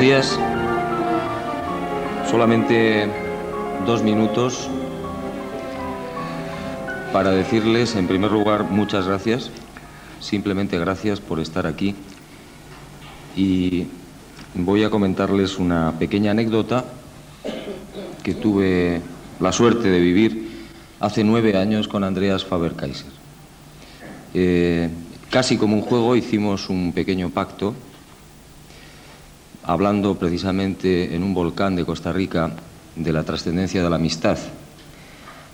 días. Solamente 2 minutos para decirles, en primer lugar, muchas gracias. Simplemente gracias por estar aquí. Y voy a comentarles una pequeña anécdota que tuve la suerte de vivir hace 9 años con Andreas Faber-Kaiser. Casi como un juego hicimos un pequeño pacto, hablando precisamente en un volcán de Costa Rica de la trascendencia de la amistad.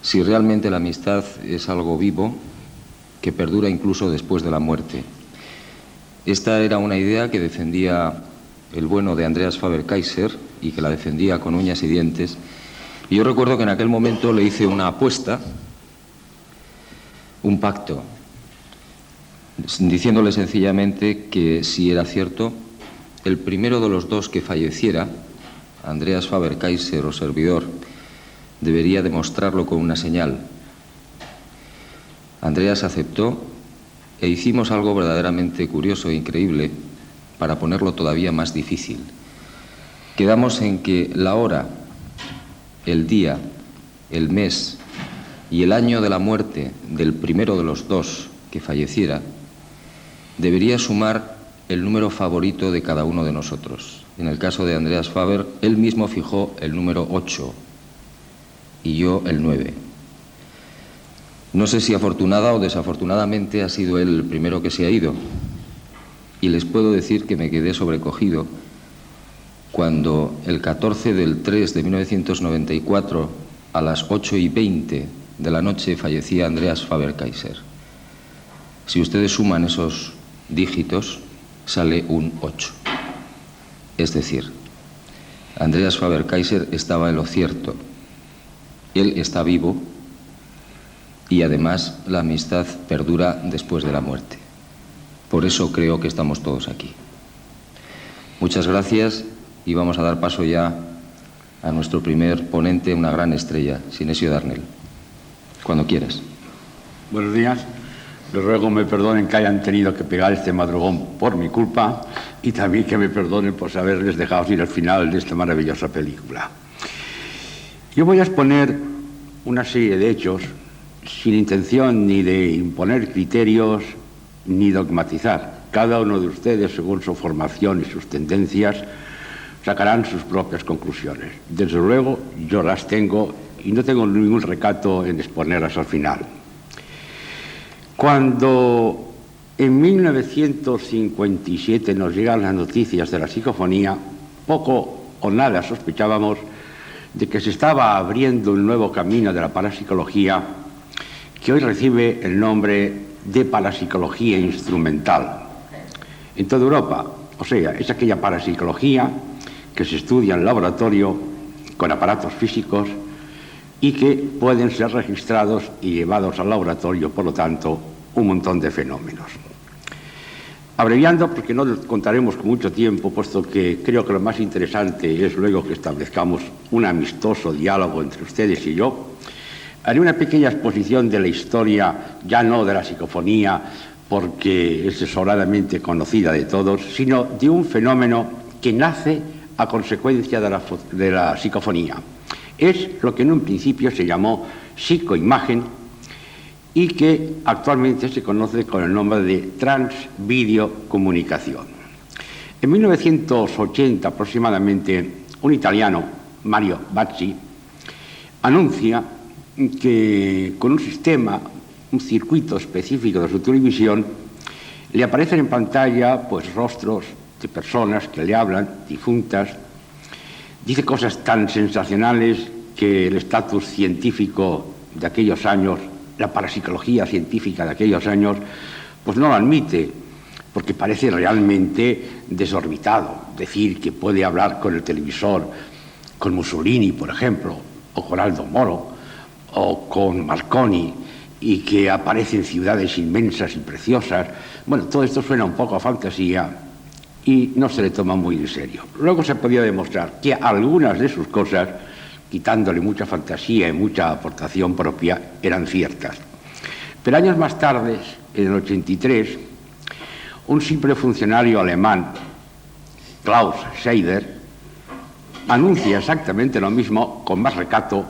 Si realmente la amistad es algo vivo que perdura incluso después de la muerte. Esta era una idea que defendía el bueno de Andreas Faber-Kaiser y que la defendía con uñas y dientes. Y yo recuerdo que en aquel momento le hice una apuesta, un pacto, diciéndole sencillamente que si era cierto, el primero de los dos que falleciera, Andreas Faber-Kaiser o servidor, debería demostrarlo con una señal. Andreas aceptó e hicimos algo verdaderamente curioso e increíble para ponerlo todavía más difícil. Quedamos en que la hora, el día, el mes y el año de la muerte del primero de los dos que falleciera debería sumar el número favorito de cada uno de nosotros. En el caso de Andreas Faber, él mismo fijó el número 8 y yo el 9. No sé si afortunada o desafortunadamente ha sido él el primero que se ha ido. Y les puedo decir que me quedé sobrecogido cuando el 14 del 3 de 1994 a las 8:20 de la noche fallecía Andreas Faber-Kaiser. Si ustedes suman esos dígitos, sale un 8. Es decir, Andreas Faber-Kaiser estaba en lo cierto. Él está vivo y además la amistad perdura después de la muerte. Por eso creo que estamos todos aquí. Muchas gracias y vamos a dar paso ya a nuestro primer ponente, una gran estrella, Sinesio Darnell. Cuando quieras. Buenos días. Les ruego me perdonen que hayan tenido que pegar este madrugón por mi culpa y también que me perdonen por haberles dejado ir al final de esta maravillosa película. Yo voy a exponer una serie de hechos sin intención ni de imponer criterios ni dogmatizar. Cada uno de ustedes, según su formación y sus tendencias, sacarán sus propias conclusiones. Desde luego, yo las tengo y no tengo ningún recato en exponerlas al final. Cuando en 1957 nos llegan las noticias de la psicofonía, poco o nada sospechábamos de que se estaba abriendo un nuevo camino de la parapsicología que hoy recibe el nombre de parapsicología instrumental. En toda Europa, o sea, es aquella parapsicología que se estudia en laboratorio con aparatos físicos y que pueden ser registrados y llevados al laboratorio, por lo tanto, un montón de fenómenos. Abreviando, porque no contaremos con mucho tiempo, puesto que creo que lo más interesante es luego que establezcamos un amistoso diálogo entre ustedes y yo, haré una pequeña exposición de la historia, ya no de la psicofonía, porque es sobradamente conocida de todos, sino de un fenómeno que nace a consecuencia de la psicofonía. Es lo que en un principio se llamó psicoimagen y que actualmente se conoce con el nombre de transvideocomunicación. En 1980 aproximadamente, un italiano, Mario Bazzi, anuncia que con un sistema, un circuito específico de su televisión, le aparecen en pantalla pues rostros de personas que le hablan, difuntas. Dice cosas tan sensacionales que el estatus científico de aquellos años, la parapsicología científica de aquellos años, pues no lo admite, porque parece realmente desorbitado decir que puede hablar con el televisor, con Mussolini, por ejemplo, o con Aldo Moro, o con Marconi, y que aparecen ciudades inmensas y preciosas. Bueno, todo esto suena un poco a fantasía y no se le toma muy en serio. Luego se podía demostrar que algunas de sus cosas, quitándole mucha fantasía y mucha aportación propia, eran ciertas. Pero años más tarde, en el 83, un simple funcionario alemán, Klaus Scheider, anuncia exactamente lo mismo, con más recato,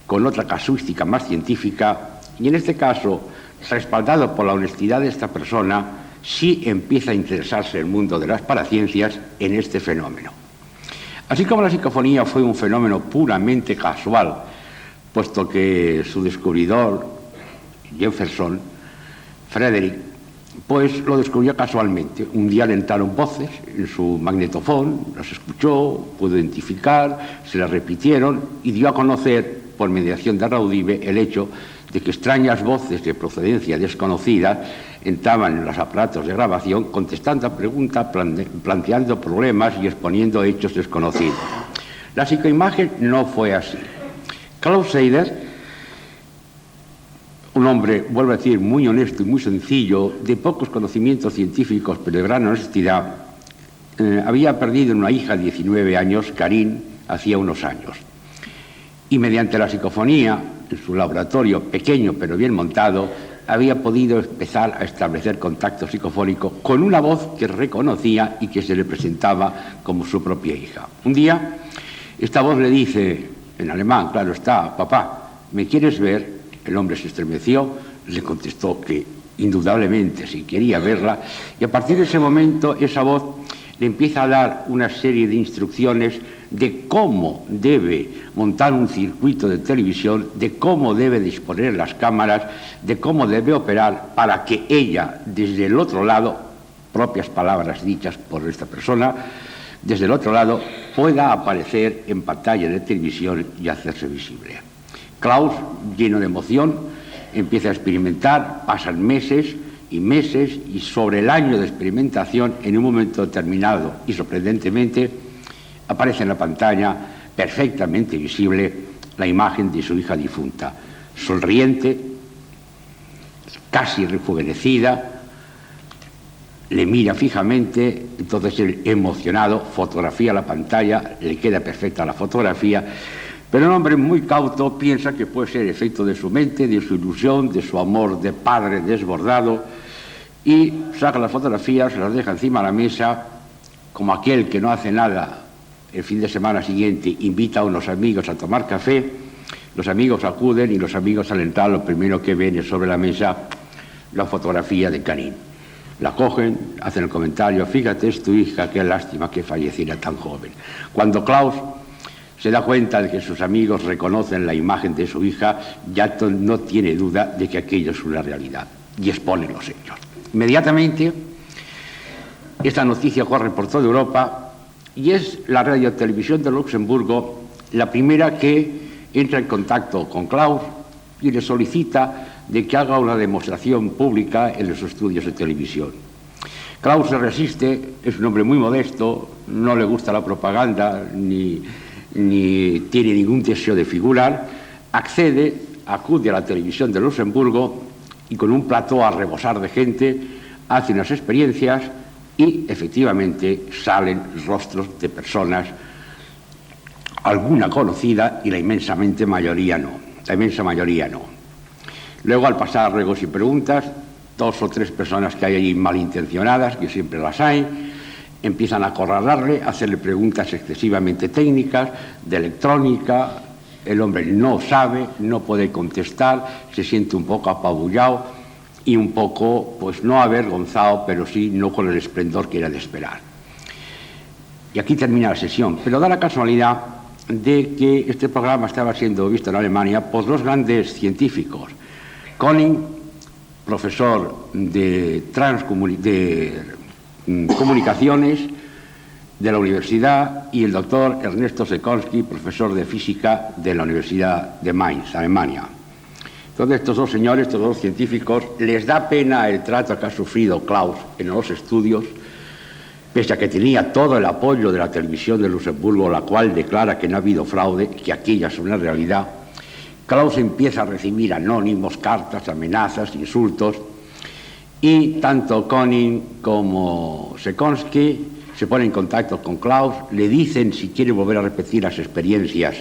con otra casuística más científica, y en este caso, respaldado por la honestidad de esta persona, sí empieza a interesarse el mundo de las paraciencias en este fenómeno. Así como la psicofonía fue un fenómeno puramente casual, puesto que su descubridor, Jefferson, Frederick, pues lo descubrió casualmente. Un día le entraron voces en su magnetofón, las escuchó, pudo identificar, se las repitieron y dio a conocer, por mediación de Raudive, el hecho de que extrañas voces de procedencia desconocida entraban en los aparatos de grabación contestando a preguntas, planteando problemas y exponiendo hechos desconocidos. La psicoimagen no fue así. Klaus Seider, un hombre, vuelvo a decir, muy honesto y muy sencillo, de pocos conocimientos científicos, pero de gran honestidad, había perdido una hija de 19 años, Karin, hacía unos años. Y mediante la psicofonía, en su laboratorio pequeño pero bien montado, había podido empezar a establecer contacto psicofónico con una voz que reconocía y que se le presentaba como su propia hija. Un día, esta voz le dice, en alemán, claro está, papá, ¿me quieres ver? El hombre se estremeció, le contestó que indudablemente sí quería verla, y a partir de ese momento esa voz le empieza a dar una serie de instrucciones de cómo debe montar un circuito de televisión, de cómo debe disponer las cámaras, de cómo debe operar para que ella, desde el otro lado, propias palabras dichas por esta persona, desde el otro lado pueda aparecer en pantalla de televisión y hacerse visible. Klaus, lleno de emoción, empieza a experimentar, pasan meses y meses, y sobre el año de experimentación, en un momento determinado y sorprendentemente, aparece en la pantalla, perfectamente visible, la imagen de su hija difunta, sonriente, casi rejuvenecida, le mira fijamente, entonces él, emocionado, fotografía la pantalla, le queda perfecta la fotografía, pero un hombre muy cauto piensa que puede ser efecto de su mente, de su ilusión, de su amor de padre desbordado, y saca las fotografías, las deja encima de la mesa, como aquel que no hace nada el fin de semana siguiente, invita a unos amigos a tomar café, los amigos acuden y los amigos al entrar lo primero que ven es sobre la mesa la fotografía de Karin. La cogen, hacen el comentario, fíjate, es tu hija, qué lástima que falleciera tan joven. Cuando Klaus se da cuenta de que sus amigos reconocen la imagen de su hija, ya no tiene duda de que aquello es una realidad y expone los hechos. Inmediatamente, esta noticia corre por toda Europa y es la radiotelevisión de Luxemburgo la primera que entra en contacto con Klaus y le solicita de que haga una demostración pública en los estudios de televisión. Klaus se resiste, es un hombre muy modesto, no le gusta la propaganda ni tiene ningún deseo de figurar, accede, acude a la televisión de Luxemburgo y con un plató a rebosar de gente hace unas experiencias y efectivamente salen rostros de personas, alguna conocida y la inmensa mayoría no. Luego, al pasar ruegos y preguntas, 2 o 3 personas que hay allí malintencionadas, que siempre las hay, empiezan a acorralarle, a hacerle preguntas excesivamente técnicas, de electrónica. El hombre no sabe, no puede contestar, se siente un poco apabullado y un poco, pues no avergonzado, pero sí no con el esplendor que era de esperar. Y aquí termina la sesión, pero da la casualidad de que este programa estaba siendo visto en Alemania por 2 grandes científicos, Koning, profesor de comunicaciones de la universidad, y el doctor Ernesto Sekolsky, profesor de física de la Universidad de Mainz, Alemania. Entonces, estos 2 señores, estos 2 científicos, les da pena el trato que ha sufrido Klaus en los estudios, pese a que tenía todo el apoyo de la televisión de Luxemburgo, la cual declara que no ha habido fraude, que aquella es una realidad. Klaus empieza a recibir anónimos, cartas, amenazas, insultos, y tanto Koning como Sekolsky se ponen en contacto con Klaus, le dicen si quiere volver a repetir las experiencias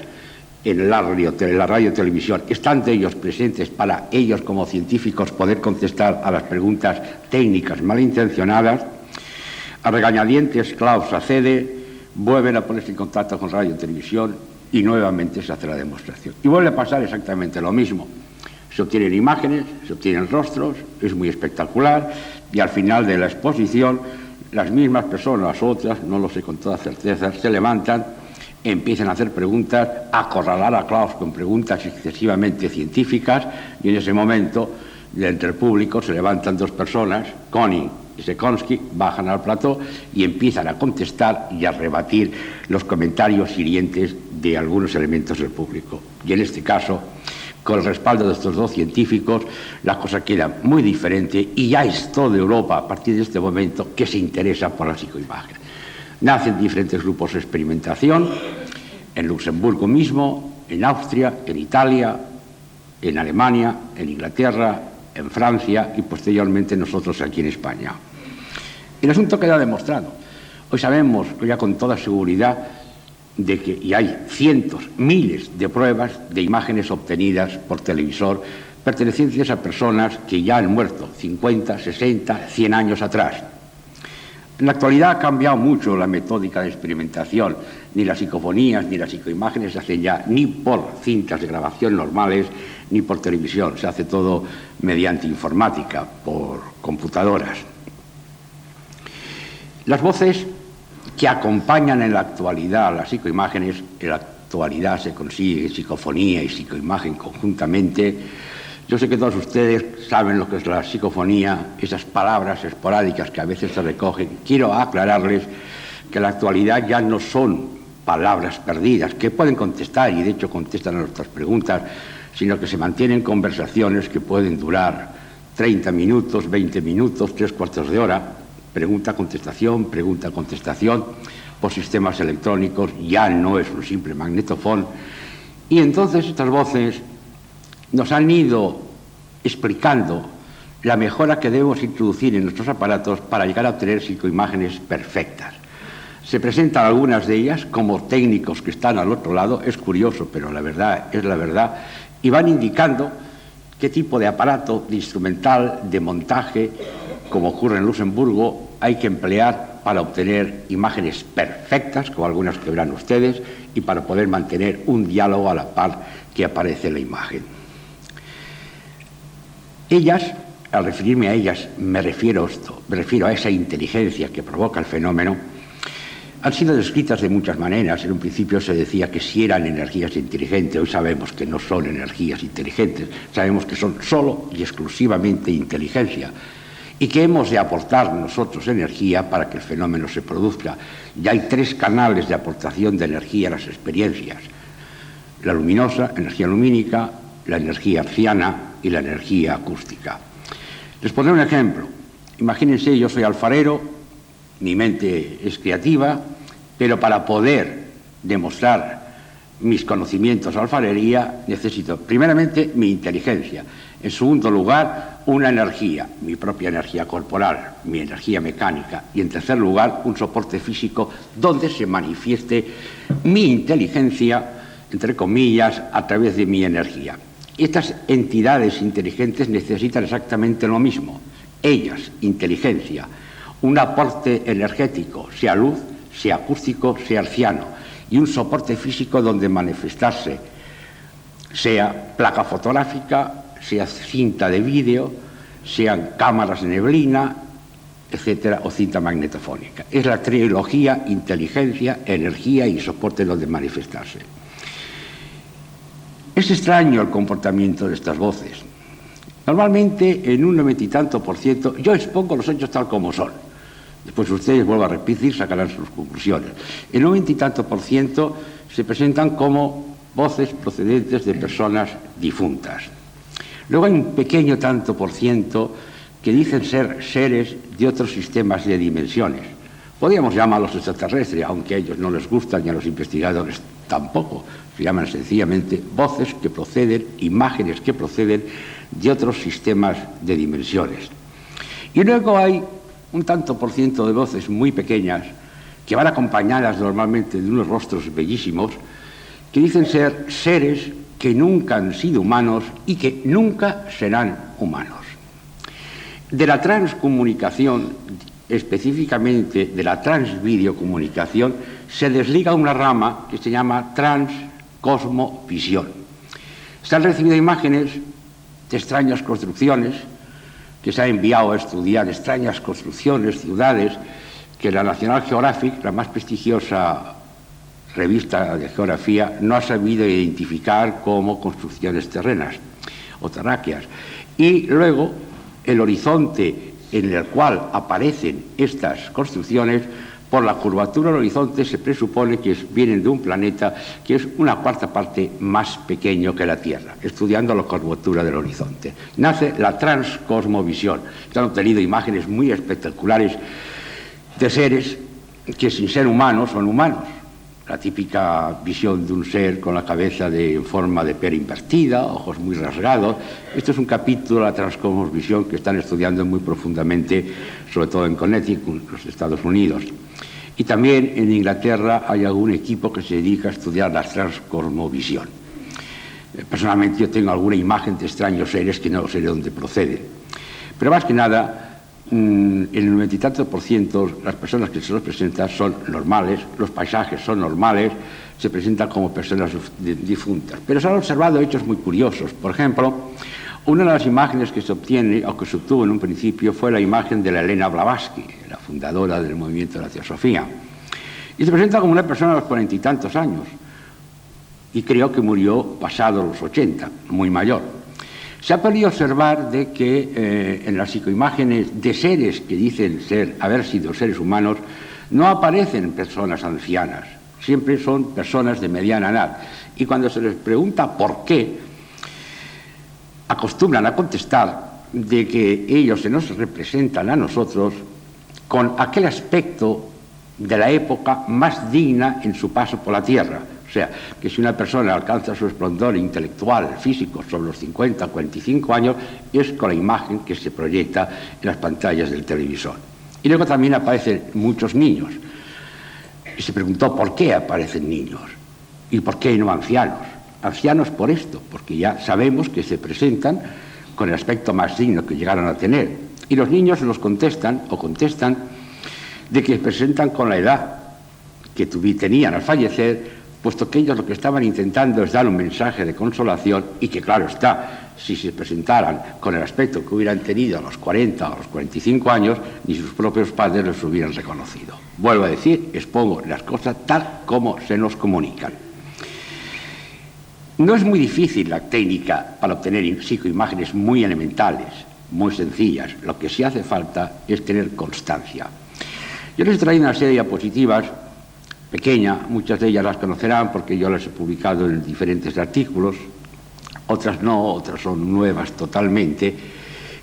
en la radio-televisión, estando ellos presentes para ellos como científicos poder contestar a las preguntas técnicas malintencionadas. A regañadientes Klaus accede, vuelven a ponerse en contacto con radio y televisión y nuevamente se hace la demostración. Y vuelve a pasar exactamente lo mismo. Se obtienen imágenes, se obtienen rostros, es muy espectacular, y al final de la exposición las mismas personas, otras, no lo sé con toda certeza, se levantan, empiezan a hacer preguntas, a acorralar a Klaus con preguntas excesivamente científicas, y en ese momento, de entre el público, se levantan dos personas, Koenig y Sekonsky, bajan al plató y empiezan a contestar y a rebatir los comentarios hirientes de algunos elementos del público. Y en este caso, con el respaldo de estos dos científicos, la cosa queda muy diferente y ya es toda Europa, a partir de este momento, que se interesa por la psicoimagen. Nacen diferentes grupos de experimentación, en Luxemburgo mismo, en Austria, en Italia, en Alemania, en Inglaterra, en Francia y posteriormente nosotros aquí en España. El asunto queda demostrado. Hoy sabemos ya con toda seguridad de que y hay cientos, miles de pruebas de imágenes obtenidas por televisor pertenecientes a personas que ya han muerto 50, 60, 100 años atrás. En la actualidad ha cambiado mucho la metódica de experimentación. Ni las psicofonías ni las psicoimágenes se hacen ya ni por cintas de grabación normales ni por televisión. Se hace todo mediante informática, por computadoras. Las voces que acompañan en la actualidad a las psicoimágenes, en la actualidad se consigue psicofonía y psicoimagen conjuntamente. Yo sé que todos ustedes saben lo que es la psicofonía, esas palabras esporádicas que a veces se recogen. Quiero aclararles que en la actualidad ya no son palabras perdidas, que pueden contestar y de hecho contestan a nuestras preguntas, sino que se mantienen conversaciones que pueden durar 30 minutos, 20 minutos, 3/4 de hora, pregunta-contestación, por sistemas electrónicos, ya no es un simple magnetofón. Y entonces estas voces nos han ido explicando la mejora que debemos introducir en nuestros aparatos para llegar a obtener psicoimágenes perfectas. Se presentan algunas de ellas como técnicos que están al otro lado, es curioso, pero la verdad es la verdad, y van indicando qué tipo de aparato, de instrumental, de montaje, como ocurre en Luxemburgo, hay que emplear para obtener imágenes perfectas, como algunas que verán ustedes, y para poder mantener un diálogo a la par que aparece en la imagen. Ellas, al referirme a ellas, me refiero a esa inteligencia que provoca el fenómeno, han sido descritas de muchas maneras. En un principio se decía que sí eran energías inteligentes, hoy sabemos que no son energías inteligentes, sabemos que son solo y exclusivamente inteligencia y que hemos de aportar nosotros energía para que el fenómeno se produzca. Ya hay 3 canales de aportación de energía a las experiencias: la luminosa, energía lumínica, la energía hertziana y la energía acústica. Les pondré un ejemplo. Imagínense, yo soy alfarero, mi mente es creativa, pero para poder demostrar mis conocimientos de alfarería necesito primeramente mi inteligencia, en segundo lugar una energía, mi propia energía corporal, mi energía mecánica, y en tercer lugar un soporte físico donde se manifieste mi inteligencia, entre comillas, a través de mi energía. Estas entidades inteligentes necesitan exactamente lo mismo. Ellas, inteligencia, un aporte energético, sea luz, sea acústico, sea hertziano, y un soporte físico donde manifestarse, sea placa fotográfica, sea cinta de vídeo, sean cámaras de neblina, etcétera, o cinta magnetofónica. Es la trilogía inteligencia, energía y soporte donde manifestarse. Es extraño el comportamiento de estas voces. Normalmente, en un 90 y tanto %, yo expongo los hechos tal como son. Después ustedes, vuelvo a repetir, sacarán sus conclusiones. El 90 y tanto % se presentan como voces procedentes de personas difuntas. Luego hay un pequeño tanto % que dicen ser seres de otros sistemas de dimensiones. Podríamos llamarlos extraterrestres, aunque a ellos no les gustan y a los investigadores tampoco. Se llaman sencillamente voces que proceden, imágenes que proceden de otros sistemas de dimensiones. Y luego hay un tanto % de voces muy pequeñas que van acompañadas normalmente de unos rostros bellísimos que dicen ser seres que nunca han sido humanos y que nunca serán humanos. De la transcomunicación específicamente de la transvideocomunicación, se desliga una rama que se llama transcosmovisión. Se han recibido imágenes de extrañas construcciones, que se ha enviado a estudiar extrañas construcciones, ciudades, que la National Geographic, la más prestigiosa revista de geografía, no ha sabido identificar como construcciones terrenas o terráqueas. Y luego el horizonte en el cual aparecen estas construcciones, por la curvatura del horizonte se presupone que vienen de un planeta que es una cuarta parte más pequeño que la Tierra, estudiando la curvatura del horizonte. Nace la transcosmovisión. Se han obtenido imágenes muy espectaculares de seres que sin ser humanos son humanos. La típica visión de un ser con la cabeza en forma de pera invertida, ojos muy rasgados. Esto es un capítulo de la transcosmovisión que están estudiando muy profundamente, sobre todo en Connecticut, en los Estados Unidos. Y también en Inglaterra hay algún equipo que se dedica a estudiar la transcosmovisión. Personalmente yo tengo alguna imagen de extraños seres que no sé de dónde proceden. Pero más que nada, el 90 y tantos % las personas que se los presentan son normales, los paisajes son normales, se presentan como personas difuntas. Pero se han observado hechos muy curiosos. Por ejemplo, una de las imágenes que se obtiene, o que se obtuvo en un principio, fue la imagen de la Elena Blavatsky, la fundadora del movimiento de la Teosofía. Y se presenta como una persona de los 40 y tantos años. Y creo que murió pasado los 80, muy mayor. Se ha podido observar de que en las psicoimágenes de seres que dicen haber sido seres humanos, no aparecen personas ancianas, siempre son personas de mediana edad. Y cuando se les pregunta por qué, acostumbran a contestar de que ellos se nos representan a nosotros con aquel aspecto de la época más digna en su paso por la Tierra. O sea, que si una persona alcanza su esplendor intelectual, físico, sobre los 50, 45 años, es con la imagen que se proyecta en las pantallas del televisor. Y luego también aparecen muchos niños. Y se preguntó por qué aparecen niños y por qué no ancianos. Ancianos por esto, porque ya sabemos que se presentan con el aspecto más digno que llegaron a tener. Y los niños los contestan de que se presentan con la edad que tenían al fallecer, puesto que ellos lo que estaban intentando es dar un mensaje de consolación y que, claro está, si se presentaran con el aspecto que hubieran tenido a los 40 o a los 45 años, ni sus propios padres los hubieran reconocido. Vuelvo a decir, expongo las cosas tal como se nos comunican. No es muy difícil la técnica para obtener psicoimágenes muy elementales, muy sencillas. Lo que sí hace falta es tener constancia. Yo les he traído una serie de diapositivas pequeña, muchas de ellas las conocerán porque yo las he publicado en diferentes artículos, otras no, otras son nuevas totalmente,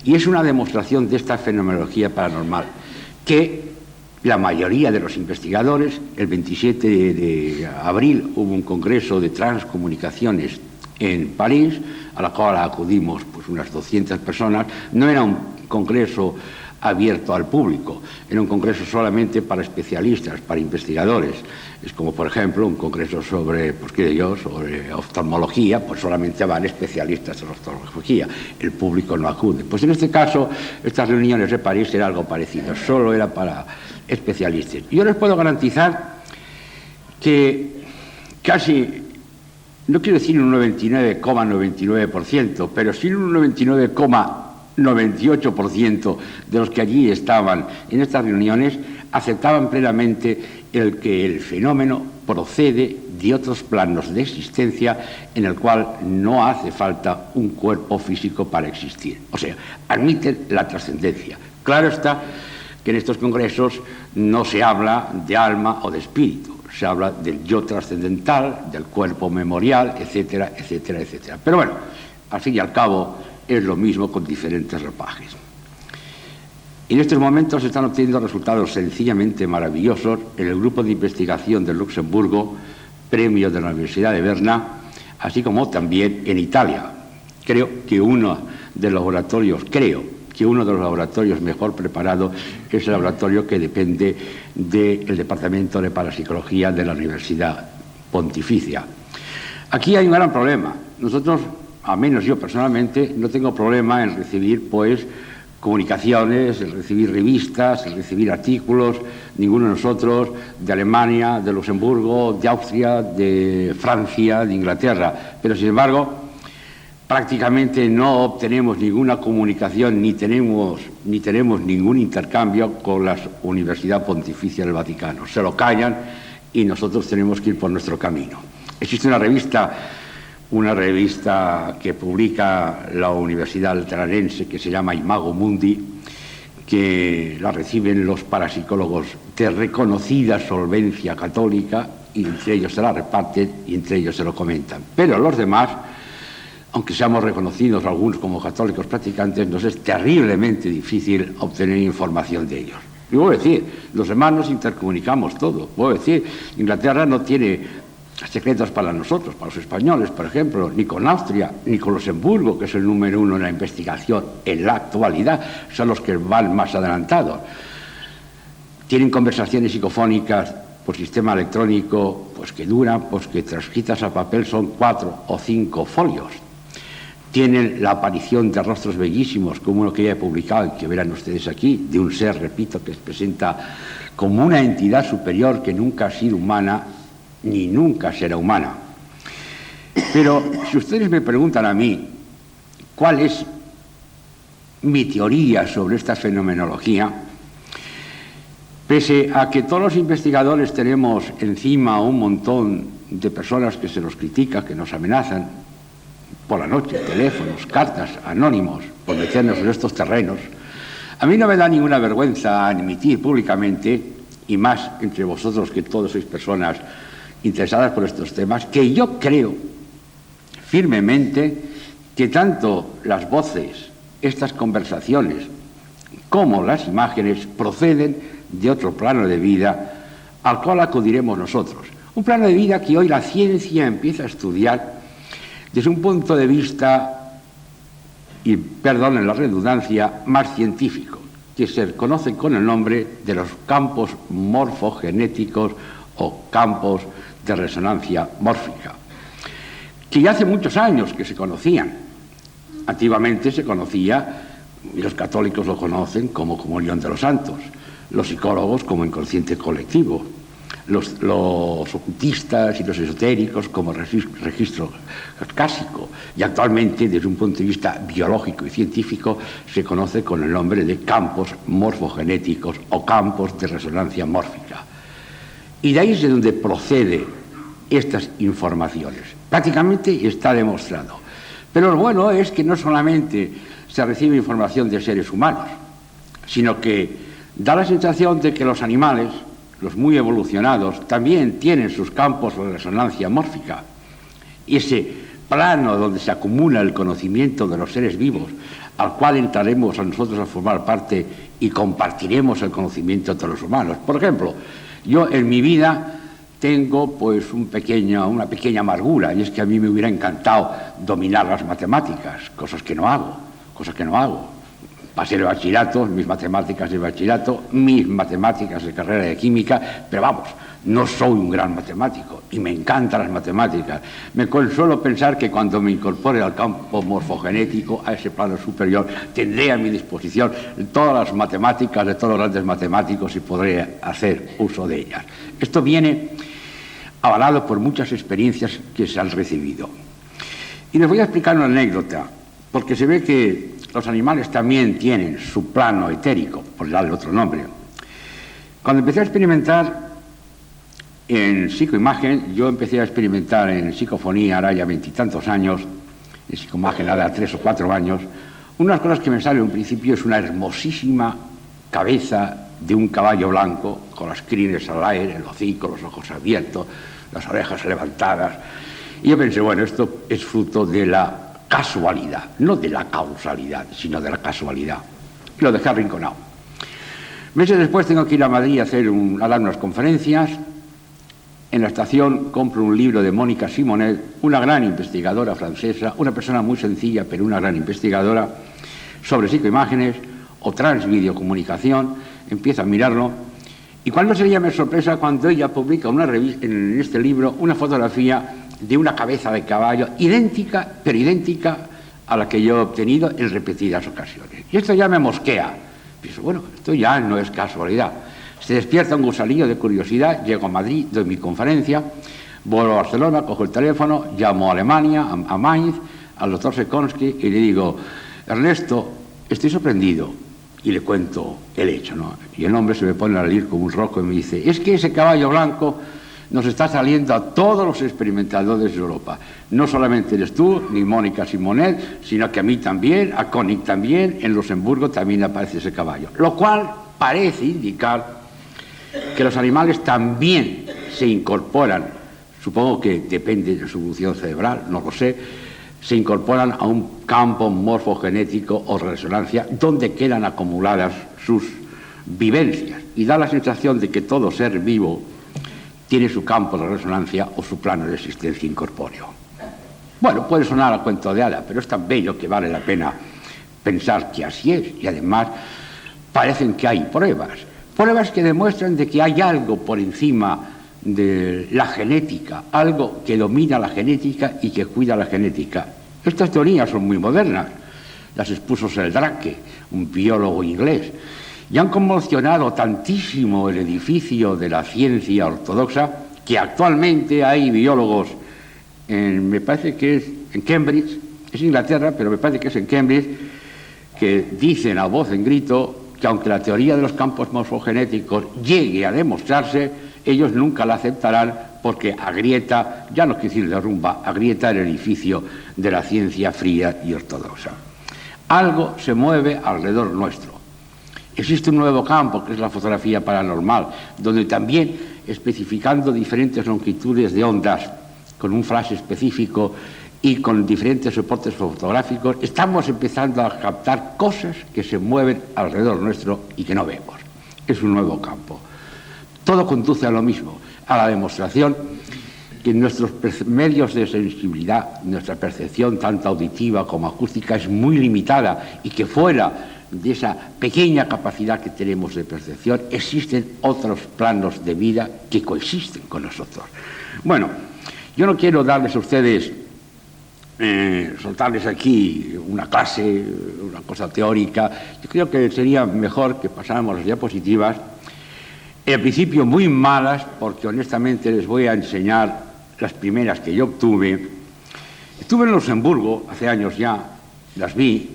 y es una demostración de esta fenomenología paranormal, que la mayoría de los investigadores, el 27 de abril hubo un congreso de transcomunicaciones en París, a la cual acudimos pues unas 200 personas, no era un congreso abierto al público, era un congreso solamente para especialistas, para investigadores. Es como, por ejemplo, un congreso sobre oftalmología, pues solamente van especialistas en oftalmología, el público no acude. Pues en este caso, estas reuniones de París era algo parecido, solo era para especialistas. Yo les puedo garantizar que casi, no quiero decir un 99,99%, pero sí un 99,98% de los que allí estaban en estas reuniones aceptaban plenamente que el fenómeno procede de otros planos de existencia en el cual no hace falta un cuerpo físico para existir. O sea, admiten la trascendencia. Claro está que en estos congresos no se habla de alma o de espíritu, se habla del yo trascendental, del cuerpo memorial, etcétera, etcétera, etcétera. Pero bueno, al fin y al cabo es lo mismo con diferentes ropajes. En estos momentos se están obteniendo resultados sencillamente maravillosos en el grupo de investigación de Luxemburgo, premio de la Universidad de Berna, así como también en Italia. Creo que uno de los laboratorios mejor preparados es el laboratorio que depende del Departamento de Parapsicología de la Universidad Pontificia. Aquí hay un gran problema. Nosotros, al menos yo personalmente, no tengo problema en recibir, pues, comunicaciones, el recibir revistas, el recibir artículos, ninguno de nosotros de Alemania, de Luxemburgo, de Austria, de Francia, de Inglaterra. Pero, sin embargo, prácticamente no obtenemos ninguna comunicación ni tenemos ningún intercambio con la Universidad Pontificia del Vaticano. Se lo callan y nosotros tenemos que ir por nuestro camino. Existe una revista que publica la Universidad Lateranense que se llama Imago Mundi, que la reciben los parapsicólogos de reconocida solvencia católica y entre ellos se la reparten y entre ellos se lo comentan. Pero los demás, aunque seamos reconocidos algunos como católicos practicantes, nos es terriblemente difícil obtener información de ellos. Y voy a decir, los demás nos intercomunicamos todo. Voy a decir, Inglaterra no tiene secretos para nosotros, para los españoles, por ejemplo, ni con Austria, ni con Luxemburgo, que es el número uno en la investigación en la actualidad, son los que van más adelantados. Tienen conversaciones psicofónicas por sistema electrónico, pues que duran, pues que transcritas a papel son 4 o 5 folios. Tienen la aparición de rostros bellísimos, como uno que ya he publicado y que verán ustedes aquí, de un ser, repito, que se presenta como una entidad superior que nunca ha sido humana ni nunca será humana. Pero si ustedes me preguntan a mí cuál es mi teoría sobre esta fenomenología, pese a que todos los investigadores tenemos encima un montón de personas que se nos critican, que nos amenazan por la noche, teléfonos, cartas, anónimos, por meternos en estos terrenos, a mí no me da ninguna vergüenza admitir públicamente, y más entre vosotros que todos sois personas interesadas por estos temas, que yo creo firmemente que tanto las voces, estas conversaciones, como las imágenes proceden de otro plano de vida al cual acudiremos nosotros. Un plano de vida que hoy la ciencia empieza a estudiar desde un punto de vista, y perdonen la redundancia, más científico, que se conoce con el nombre de los campos morfogenéticos o campos de resonancia mórfica, que ya hace muchos años que se conocían. Antiguamente se conocía, y los católicos lo conocen, como comunión de los santos, los psicólogos como inconsciente colectivo, los ocultistas y los esotéricos como registro cásico, y actualmente desde un punto de vista biológico y científico se conoce con el nombre de campos morfogenéticos o campos de resonancia mórfica. Y de ahí es de donde proceden estas informaciones. Prácticamente está demostrado. Pero lo bueno es que no solamente se recibe información de seres humanos, sino que da la sensación de que los animales, los muy evolucionados, también tienen sus campos de resonancia mórfica. Y ese plano donde se acumula el conocimiento de los seres vivos, al cual entraremos a nosotros a formar parte y compartiremos el conocimiento de los humanos. Por ejemplo, yo en mi vida tengo pues una pequeña amargura, y es que a mí me hubiera encantado dominar las matemáticas, cosas que no hago. Pasé el bachillerato, mis matemáticas de bachillerato, mis matemáticas de carrera de química, pero vamos, no soy un gran matemático y me encantan las matemáticas. Me consuelo pensar que cuando me incorpore al campo morfogenético, a ese plano superior, tendré a mi disposición todas las matemáticas de todos los grandes matemáticos y podré hacer uso de ellas. Esto viene avalado por muchas experiencias que se han recibido. Y les voy a explicar una anécdota, porque se ve que los animales también tienen su plano etérico, por darle otro nombre. Cuando empecé a experimentar en psicoimagen, yo empecé a experimentar en psicofonía, ahora ya 20 y tantos años, en psicoimagen ahora 3 o 4 años, unas cosas que me salen en un principio es una hermosísima cabeza de un caballo blanco, con las crines al aire, el hocico, los ojos abiertos, las orejas levantadas. Y yo pensé, bueno, esto es fruto de la casualidad, no de la causalidad, sino de la casualidad. Y lo dejé arrinconado. Meses después tengo que ir a Madrid a dar unas conferencias. En la estación compro un libro de Mónica Simonet, una gran investigadora francesa, una persona muy sencilla, pero una gran investigadora, sobre psicoimágenes o transvideocomunicación. Empiezo a mirarlo. Y cuál sería mi sorpresa cuando ella publica en este libro una fotografía de una cabeza de caballo idéntica, pero idéntica a la que yo he obtenido en repetidas ocasiones. Y esto ya me mosquea. Pienso, bueno, esto ya no es casualidad. Se despierta un gusanillo de curiosidad, llego a Madrid, doy mi conferencia, vuelvo a Barcelona, cojo el teléfono, llamo a Alemania, a Mainz, al doctor Sekonsky y le digo, Ernesto, estoy sorprendido. Y le cuento el hecho, ¿no? Y el hombre se me pone a reír como un roco y me dice, es que ese caballo blanco nos está saliendo a todos los experimentadores de Europa. No solamente eres tú, ni Mónica Simonet, sino que a mí también, a Koenig también, en Luxemburgo también aparece ese caballo. Lo cual parece indicar que los animales también se incorporan, supongo que depende de su evolución cerebral, no lo sé, se incorporan a un campo morfogenético o resonancia donde quedan acumuladas sus vivencias. Y da la sensación de que todo ser vivo tiene su campo de resonancia o su plano de existencia incorpóreo. Bueno, puede sonar a cuento de hada, pero es tan bello que vale la pena pensar que así es. Y además parecen que hay pruebas que demuestran de que hay algo por encima de la genética, algo que domina la genética y que cuida la genética. Estas teorías son muy modernas, las expuso Sheldrake, un biólogo inglés, y han conmocionado tantísimo el edificio de la ciencia ortodoxa que actualmente hay biólogos, me parece que es en Cambridge, es Inglaterra, pero me parece que es en Cambridge, que dicen a voz en grito que aunque la teoría de los campos morfogenéticos llegue a demostrarse, ellos nunca la aceptarán porque agrieta, ya no quiero decir derrumba, agrieta el edificio de la ciencia fría y ortodoxa. Algo se mueve alrededor nuestro. Existe un nuevo campo, que es la fotografía paranormal, donde también, especificando diferentes longitudes de ondas, con un flash específico y con diferentes soportes fotográficos, estamos empezando a captar cosas que se mueven alrededor nuestro y que no vemos. Es un nuevo campo. Todo conduce a lo mismo, a la demostración que nuestros medios de sensibilidad, nuestra percepción tanto auditiva como acústica es muy limitada y que fuera de esa pequeña capacidad que tenemos de percepción existen otros planos de vida que coexisten con nosotros. Bueno, yo no quiero darles a ustedes, soltarles aquí una clase, una cosa teórica. Yo creo que sería mejor que pasáramos las diapositivas. En principio muy malas, porque honestamente les voy a enseñar las primeras que yo obtuve. Estuve en Luxemburgo hace años ya, las vi.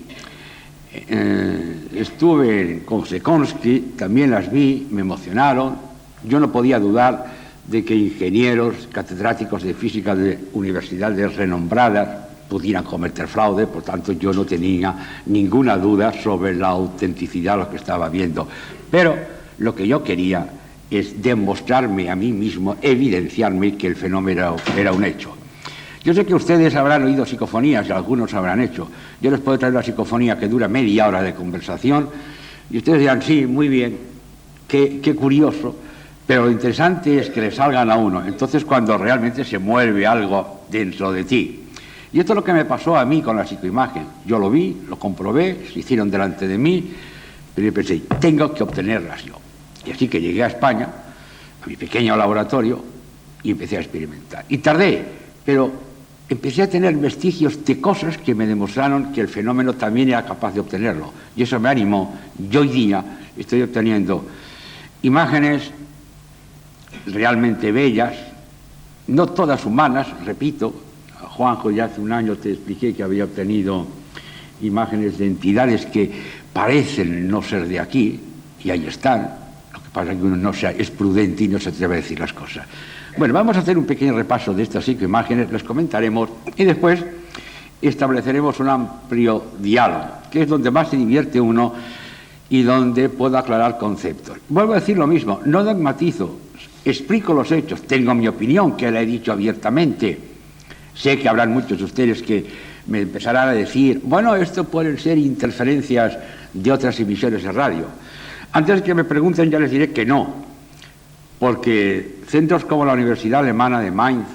Estuve con Sekonsky, también las vi, me emocionaron. Yo no podía dudar de que ingenieros, catedráticos de física de universidades renombradas pudieran cometer fraude, por tanto yo no tenía ninguna duda sobre la autenticidad de lo que estaba viendo. Pero lo que yo quería es demostrarme a mí mismo, evidenciarme que el fenómeno era un hecho. Yo sé que ustedes habrán oído psicofonías y algunos habrán hecho. Yo les puedo traer una psicofonía que dura media hora de conversación y ustedes dirán, sí, muy bien, qué curioso, pero lo interesante es que le salgan a uno. Entonces cuando realmente se mueve algo dentro de ti. Y esto es lo que me pasó a mí con la psicoimagen. Yo lo vi, lo comprobé, se hicieron delante de mí, pero yo pensé, tengo que obtenerlas yo. Y así que llegué a España, a mi pequeño laboratorio, y empecé a experimentar. Y tardé, pero empecé a tener vestigios de cosas que me demostraron que el fenómeno también era capaz de obtenerlo. Y eso me animó. Yo hoy día estoy obteniendo imágenes realmente bellas, no todas humanas, repito. Juanjo, ya hace un año te expliqué que había obtenido imágenes de entidades que parecen no ser de aquí, y ahí están. Lo que pasa es que uno no es prudente y no se atreve a decir las cosas. Bueno, vamos a hacer un pequeño repaso de estas 5 imágenes, las comentaremos y después estableceremos un amplio diálogo, que es donde más se divierte uno y donde puedo aclarar conceptos. Vuelvo a decir lo mismo, no dogmatizo, explico los hechos, tengo mi opinión, que la he dicho abiertamente. Sé que habrán muchos de ustedes que me empezarán a decir, bueno, esto pueden ser interferencias de otras emisiones de radio. Antes de que me pregunten, ya les diré que no, porque centros como la Universidad Alemana de Mainz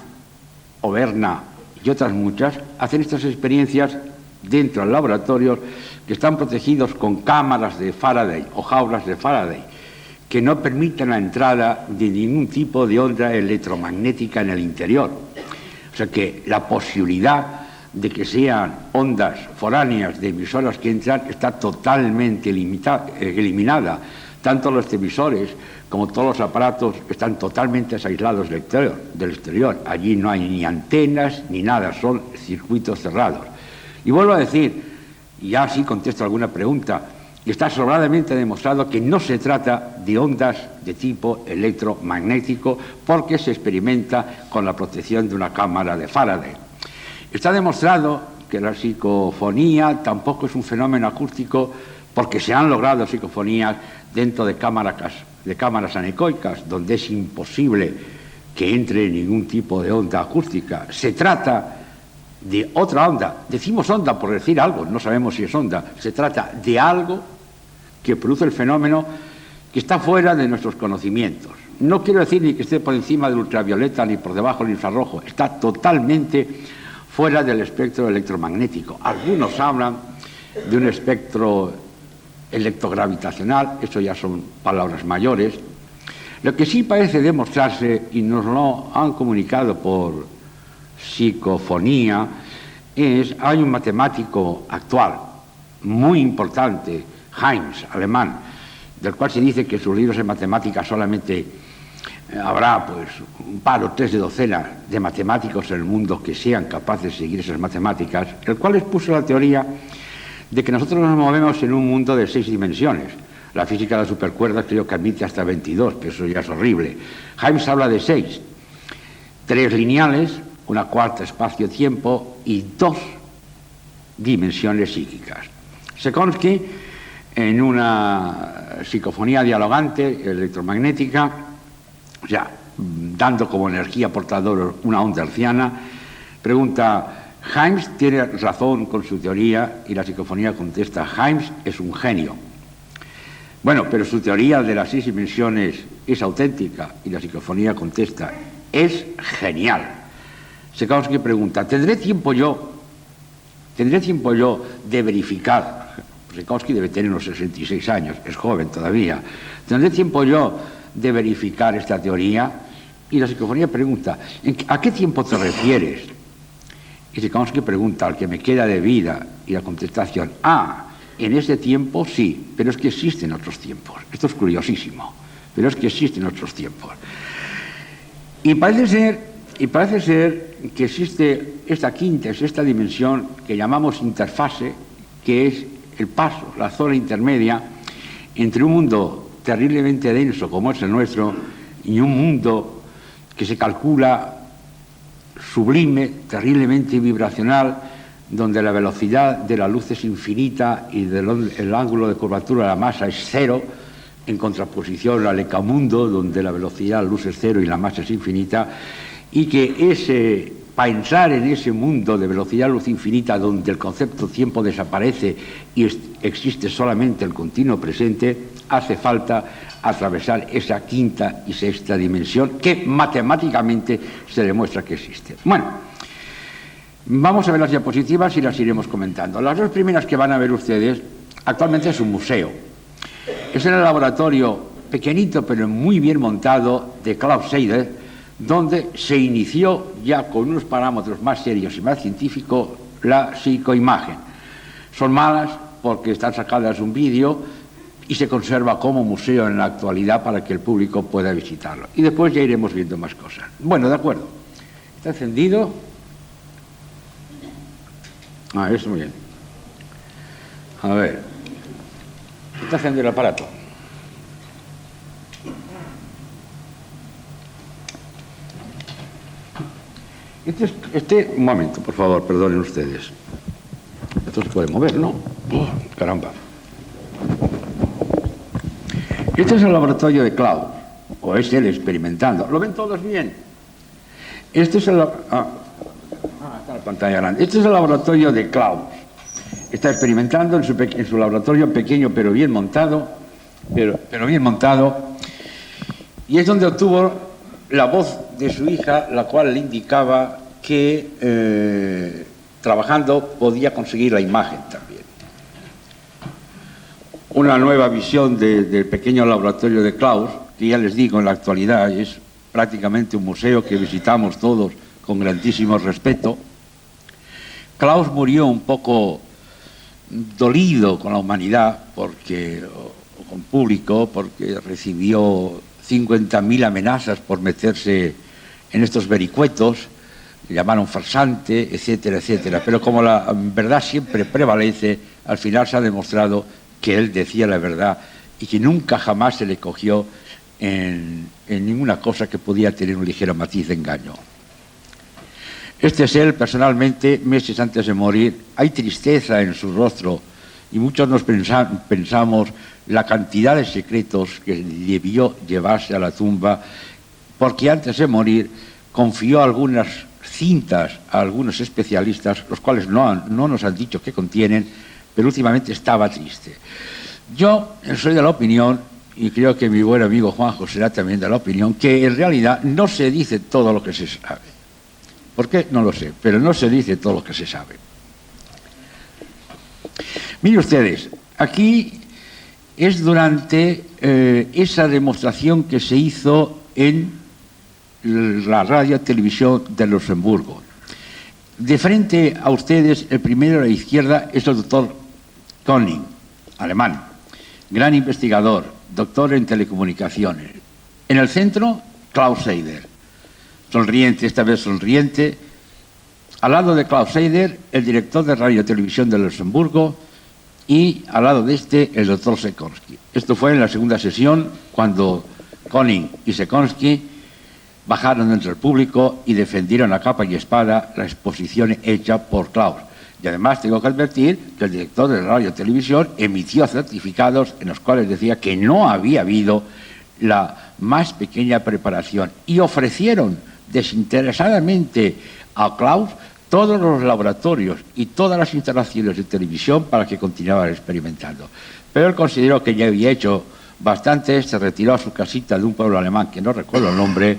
o Berna y otras muchas hacen estas experiencias dentro de laboratorios que están protegidos con cámaras de Faraday o jaulas de Faraday que no permiten la entrada de ningún tipo de onda electromagnética en el interior. O sea que la posibilidad de que sean ondas foráneas de emisoras que entran está totalmente eliminada. Tanto los televisores como todos los aparatos están totalmente aislados del exterior. Allí no hay ni antenas ni nada, son circuitos cerrados. Y vuelvo a decir, y ya sí contesto alguna pregunta, está sobradamente demostrado que no se trata de ondas de tipo electromagnético porque se experimenta con la protección de una cámara de Faraday. Está demostrado que la psicofonía tampoco es un fenómeno acústico porque se han logrado psicofonías dentro de cámaras anecoicas, donde es imposible que entre ningún tipo de onda acústica. Se trata de otra onda. Decimos onda por decir algo, no sabemos si es onda. Se trata de algo que produce el fenómeno que está fuera de nuestros conocimientos. No quiero decir ni que esté por encima del ultravioleta ni por debajo del infrarrojo. Está totalmente fuera del espectro electromagnético. Algunos hablan de un espectro electrogravitacional, eso ya son palabras mayores. Lo que sí parece demostrarse, y nos lo han comunicado por psicofonía, hay un matemático actual, muy importante, Heinz, alemán, del cual se dice que sus libros de matemáticas solamente habrá pues un par o tres de docenas de matemáticos en el mundo que sean capaces de seguir esas matemáticas, el cual expuso la teoría de que nosotros nos movemos en un mundo de 6 dimensiones. La física de las supercuerdas creo que admite hasta 22, pero eso ya es horrible. Heinz habla de 6, 3 lineales, una cuarta espacio-tiempo y 2 dimensiones psíquicas. Sekonsky, en una psicofonía dialogante electromagnética, o sea, dando como energía portadora una onda hertziana, pregunta: Heinz tiene razón con su teoría, y la psicofonía contesta: Heinz es un genio. Bueno, pero su teoría de las 6 dimensiones es auténtica, y la psicofonía contesta: es genial. Sekonsky pregunta: ¿Tendré tiempo yo de verificar? Sekonsky debe tener unos 66 años, es joven todavía. ¿Tendré tiempo yo de verificar esta teoría? Y la psicofonía pregunta: ¿a qué tiempo te refieres? Y Sekonsky pregunta: al que me queda de vida. Y la contestación: en ese tiempo sí, pero es que existen otros tiempos. Esto es curiosísimo, pero es que existen otros tiempos. Y parece ser que existe esta quinta, esta dimensión que llamamos interfase, que es el paso, la zona intermedia entre un mundo terriblemente denso como es el nuestro y un mundo que se calcula sublime, terriblemente vibracional, donde la velocidad de la luz es infinita y el ángulo de curvatura de la masa es 0, en contraposición al ecamundo, donde la velocidad de la luz es 0 y la masa es infinita, y que pensar en ese mundo de velocidad de luz infinita, donde el concepto tiempo desaparece y existe solamente el continuo presente, hace falta atravesar esa quinta y sexta dimensión que matemáticamente se demuestra que existe. Bueno, vamos a ver las diapositivas y las iremos comentando. Las 2 primeras que van a ver ustedes, actualmente es un museo. Es en el laboratorio pequeñito pero muy bien montado de Klaus Seidel, donde se inició ya con unos parámetros más serios y más científicos la psicoimagen. Son malas porque están sacadas de un vídeo y se conserva como museo en la actualidad para que el público pueda visitarlo. Y después ya iremos viendo más cosas. Bueno, de acuerdo. ¿Está encendido? Eso muy bien. A ver. ¿Está encendido el aparato? Un momento, por favor, perdonen ustedes. Esto se puede mover, ¿no? Caramba. Este es el laboratorio de Klaus, o es él experimentando. ¿Lo ven todos bien? Este es está la pantalla grande. Este es el laboratorio de Klaus. Está experimentando en su laboratorio pequeño pero bien montado, pero bien montado. Y es donde obtuvo la voz de su hija, la cual le indicaba que trabajando podía conseguir la imagen también. Una nueva visión del pequeño laboratorio de Klaus, que ya les digo, en la actualidad es prácticamente un museo que visitamos todos con grandísimo respeto, Klaus murió un poco dolido con la humanidad, o con público, porque recibió 50.000 amenazas por meterse en estos vericuetos, le llamaron farsante, etcétera, etcétera. Pero como la verdad siempre prevalece, al final se ha demostrado que él decía la verdad y que nunca jamás se le cogió en ninguna cosa que podía tener un ligero matiz de engaño. Este es él, personalmente, meses antes de morir. Hay tristeza en su rostro y muchos nos pensamos la cantidad de secretos que debió llevarse a la tumba, porque antes de morir confió algunas cintas a algunos especialistas, los cuales no nos han dicho qué contienen, pero últimamente estaba triste. Yo soy de la opinión, y creo que mi buen amigo Juanjo será también de la opinión, que en realidad no se dice todo lo que se sabe. ¿Por qué? No lo sé, pero no se dice todo lo que se sabe. Miren ustedes, aquí es durante esa demostración que se hizo en la radio televisión de Luxemburgo. De frente a ustedes, el primero a la izquierda es el doctor Koning, alemán, gran investigador, doctor en telecomunicaciones. En el centro, Klaus Seider, sonriente, esta vez sonriente. Al lado de Klaus Seider, el director de radio y televisión de Luxemburgo, y al lado de este, el doctor Sekorsky. Esto fue en la segunda sesión, cuando Koning y Sekorsky bajaron entre el público y defendieron a capa y espada la exposición hecha por Klaus. Y además tengo que advertir que el director de radio y televisión emitió certificados en los cuales decía que no había habido la más pequeña preparación, y ofrecieron desinteresadamente a Klaus todos los laboratorios y todas las instalaciones de televisión para que continuara experimentando. Pero él consideró que ya había hecho bastante, se retiró a su casita de un pueblo alemán que no recuerdo el nombre,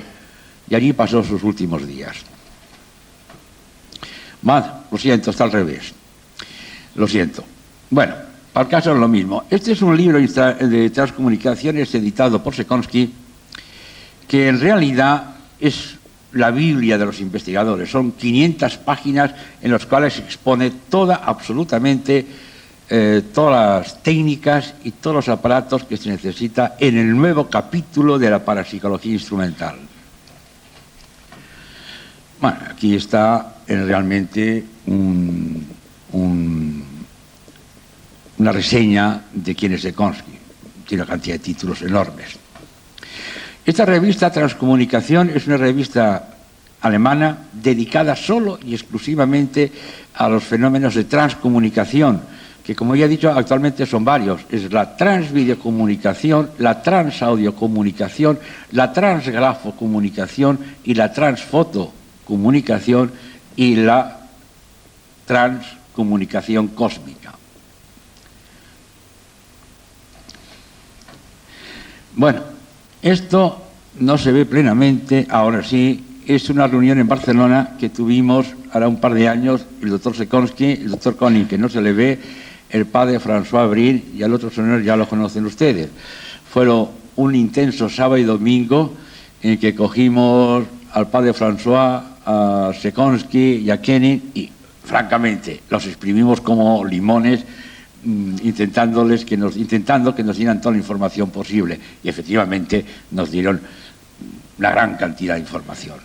y allí pasó sus últimos días. Lo siento, está al revés. Lo siento. Bueno, para el caso es lo mismo. Este es un libro de transcomunicaciones editado por Sekorsky, que en realidad es la Biblia de los investigadores. Son 500 páginas en las cuales se expone absolutamente todas las técnicas y todos los aparatos que se necesita en el nuevo capítulo de la parapsicología instrumental. Bueno, aquí está realmente una reseña de quién es Sekorsky. Tiene una cantidad de títulos enormes. Esta revista Transcomunicación es una revista alemana dedicada solo y exclusivamente a los fenómenos de transcomunicación, que, como ya he dicho, actualmente son varios. Es la transvideocomunicación, la transaudiocomunicación, la transgrafocomunicación y la transfotocomunicación y la transcomunicación cósmica. Bueno, esto no se ve plenamente, ahora sí. Es una reunión en Barcelona que tuvimos hará un par de años, el doctor Sekorsky, el doctor Koning, que no se le ve, el padre François Abril y al otro señor ya lo conocen ustedes. Fueron un intenso sábado y domingo en que cogimos al padre François, a Sekorsky y a Koning y, francamente, los exprimimos como limones, intentando que nos dieran toda la información posible, y efectivamente nos dieron una gran cantidad de información.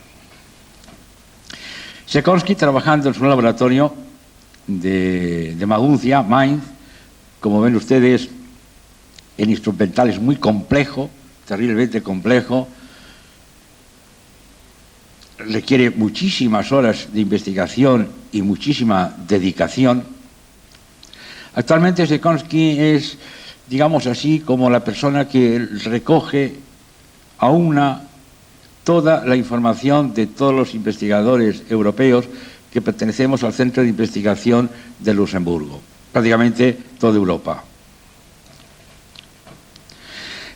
Sekorsky, trabajando en su laboratorio de Maguncia, Mainz, como ven ustedes, el instrumental es muy complejo, terriblemente complejo, requiere muchísimas horas de investigación y muchísima dedicación. Actualmente Sekorsky es, digamos así, como la persona que recoge toda la información de todos los investigadores europeos que pertenecemos al Centro de Investigación de Luxemburgo, prácticamente toda Europa.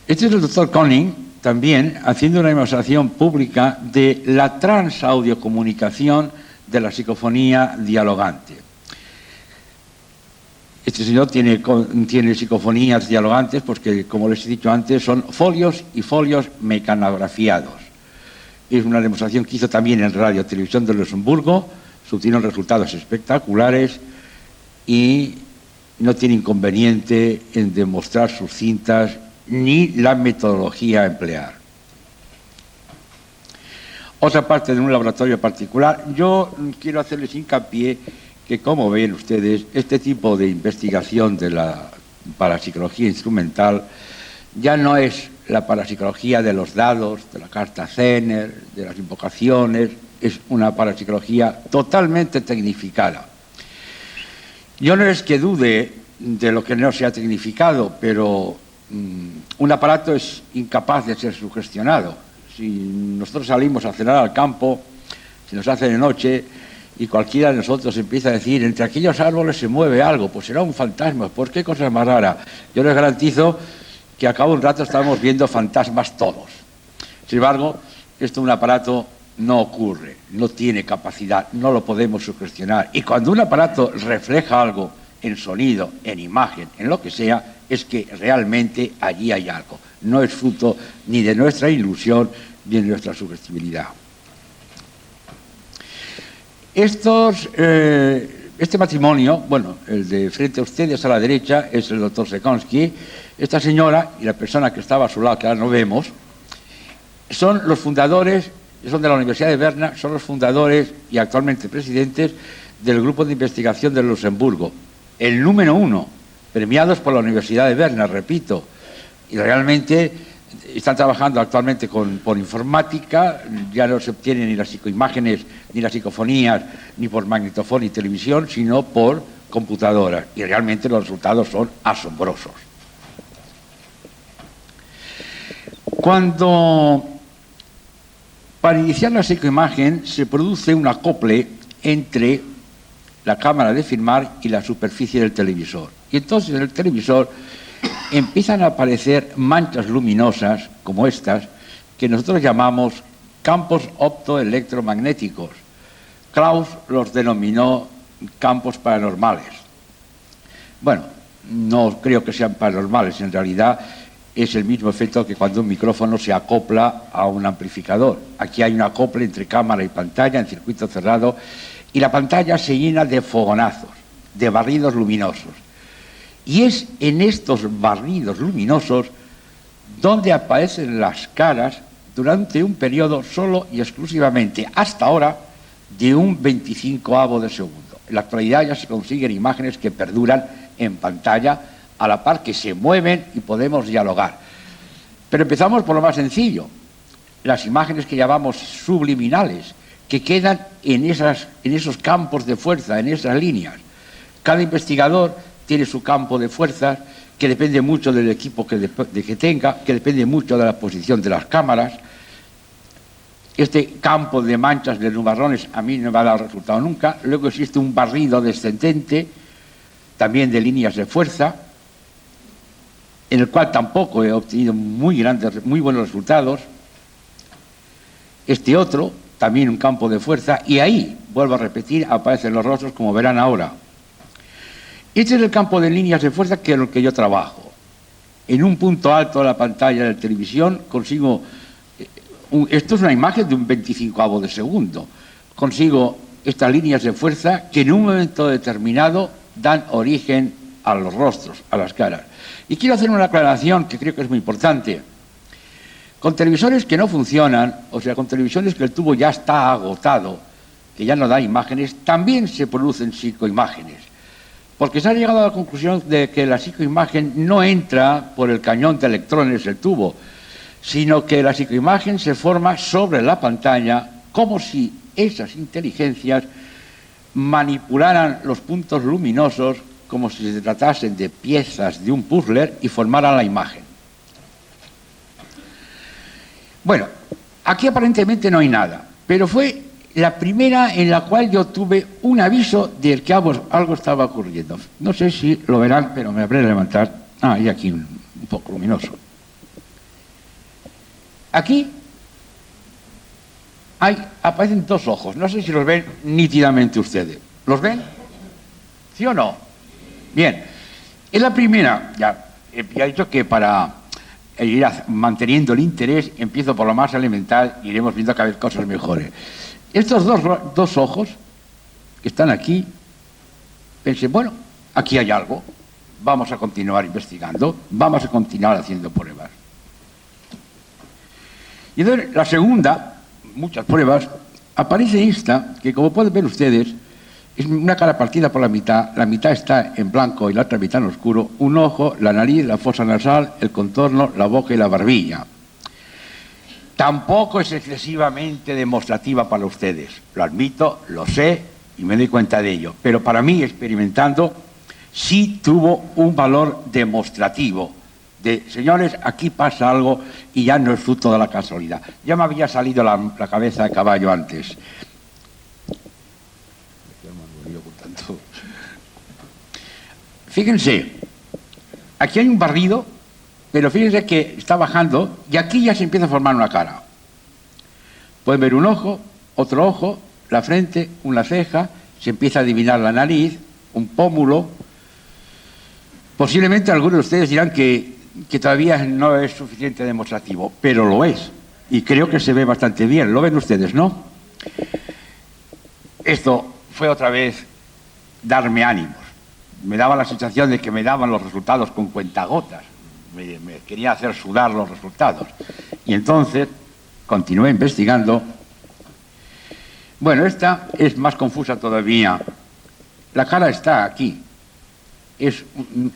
Este es el doctor Koning, también haciendo una demostración pública de la transaudiocomunicación de la psicofonía dialogante. Este señor tiene psicofonías dialogantes porque, como les he dicho antes, son folios y folios mecanografiados. Es una demostración que hizo también en Radio Televisión de Luxemburgo, se obtienen resultados espectaculares y no tiene inconveniente en demostrar sus cintas ni la metodología a emplear. Otra parte de un laboratorio particular, yo quiero hacerles hincapié que, como ven ustedes, este tipo de investigación de la parapsicología instrumental ya no es la parapsicología de los dados, de la carta Zener, de las invocaciones, es una parapsicología totalmente tecnificada. Yo no es que dude de lo que no se ha tecnificado, pero un aparato es incapaz de ser sugestionado. Si nosotros salimos a cenar al campo, se nos hace de noche y cualquiera de nosotros empieza a decir, entre aquellos árboles se mueve algo, pues será un fantasma, pues qué cosa más rara. Yo les garantizo que a cabo de un rato estamos viendo fantasmas todos. Sin embargo, esto un aparato no ocurre, no tiene capacidad, no lo podemos sugestionar. Y cuando un aparato refleja algo en sonido, en imagen, en lo que sea, es que realmente allí hay algo. No es fruto ni de nuestra ilusión ni de nuestra sugestibilidad. Este matrimonio, bueno, el de frente a ustedes a la derecha es el doctor Sekonsky. Esta señora y la persona que estaba a su lado, que ahora no vemos, son los fundadores, son de la Universidad de Berna, son los fundadores y actualmente presidentes del grupo de investigación de Luxemburgo, el número 1, premiados por la Universidad de Berna, repito, y realmente están trabajando actualmente por informática, ya no se obtienen ni las psicoimágenes, ni las psicofonías, ni por magnetofón y televisión, sino por computadoras, y realmente los resultados son asombrosos. Para iniciar la psicoimagen se produce un acople entre la cámara de filmar y la superficie del televisor. Y entonces en el televisor empiezan a aparecer manchas luminosas, como estas, que nosotros llamamos campos optoelectromagnéticos. Krauss los denominó campos paranormales. Bueno, no creo que sean paranormales, en realidad es el mismo efecto que cuando un micrófono se acopla a un amplificador. Aquí hay un acople entre cámara y pantalla en circuito cerrado y la pantalla se llena de fogonazos, de barridos luminosos. Y es en estos barridos luminosos donde aparecen las caras durante un periodo solo y exclusivamente, hasta ahora, de un 25avo de segundo. En la actualidad ya se consiguen imágenes que perduran en pantalla a la par que se mueven y podemos dialogar. Pero empezamos por lo más sencillo, las imágenes que llamamos subliminales, que quedan en esos campos de fuerza, en esas líneas. Cada investigador tiene su campo de fuerzas, que depende mucho del equipo que tenga, que depende mucho de la posición de las cámaras. Este campo de manchas, de nubarrones, a mí no me ha dado resultado nunca. Luego existe un barrido descendente, también de líneas de fuerza, en el cual tampoco he obtenido muy buenos resultados. Este otro, también un campo de fuerza, y ahí, vuelvo a repetir, aparecen los rostros, como verán ahora. Este es el campo de líneas de fuerza que es lo que yo trabajo. En un punto alto de la pantalla de la televisión consigo, esto es una imagen de un 25avo de segundo, consigo estas líneas de fuerza que en un momento determinado dan origen a los rostros, a las caras. Y quiero hacer una aclaración que creo que es muy importante. Con televisores que no funcionan, o sea, con televisiones que el tubo ya está agotado, que ya no da imágenes, también se producen psicoimágenes. Porque se ha llegado a la conclusión de que la psicoimagen no entra por el cañón de electrones del tubo, sino que la psicoimagen se forma sobre la pantalla como si esas inteligencias manipularan los puntos luminosos como si se tratasen de piezas de un puzzle y formaran la imagen. Bueno, aquí aparentemente no hay nada, pero fue la primera en la cual yo tuve un aviso de que algo estaba ocurriendo. No sé si lo verán, pero me habré de levantar. Ah, y aquí un poco luminoso. Aquí aparecen dos ojos. No sé si los ven nítidamente ustedes. ¿Los ven? ¿Sí o no? Bien. Es la primera. Ya he dicho que para ir manteniendo el interés, empiezo por lo más elemental y iremos viendo cada vez cosas mejores. Estos dos ojos que están aquí, pensé, bueno, aquí hay algo, vamos a continuar investigando, vamos a continuar haciendo pruebas. Y entonces, la segunda, muchas pruebas, aparece esta, que como pueden ver ustedes, es una cara partida por la mitad está en blanco y la otra mitad en oscuro, un ojo, la nariz, la fosa nasal, el contorno, la boca y la barbilla. Tampoco es excesivamente demostrativa para ustedes, lo admito, lo sé y me doy cuenta de ello, pero para mí, experimentando, sí tuvo un valor demostrativo de, señores, aquí pasa algo y ya no es fruto de la casualidad. Ya me había salido la cabeza de caballo antes. Fíjense, aquí hay un barrido, pero fíjense que está bajando y aquí ya se empieza a formar una cara. Pueden ver un ojo, otro ojo, la frente, una ceja, se empieza a adivinar la nariz, un pómulo. Posiblemente algunos de ustedes dirán que todavía no es suficiente demostrativo, pero lo es. Y creo que se ve bastante bien. Lo ven ustedes, ¿no? Esto fue otra vez darme ánimos. Me daba la sensación de que me daban los resultados con cuentagotas. Me quería hacer sudar los resultados. Y entonces continué investigando. Bueno, esta es más confusa todavía. La cara está aquí. Es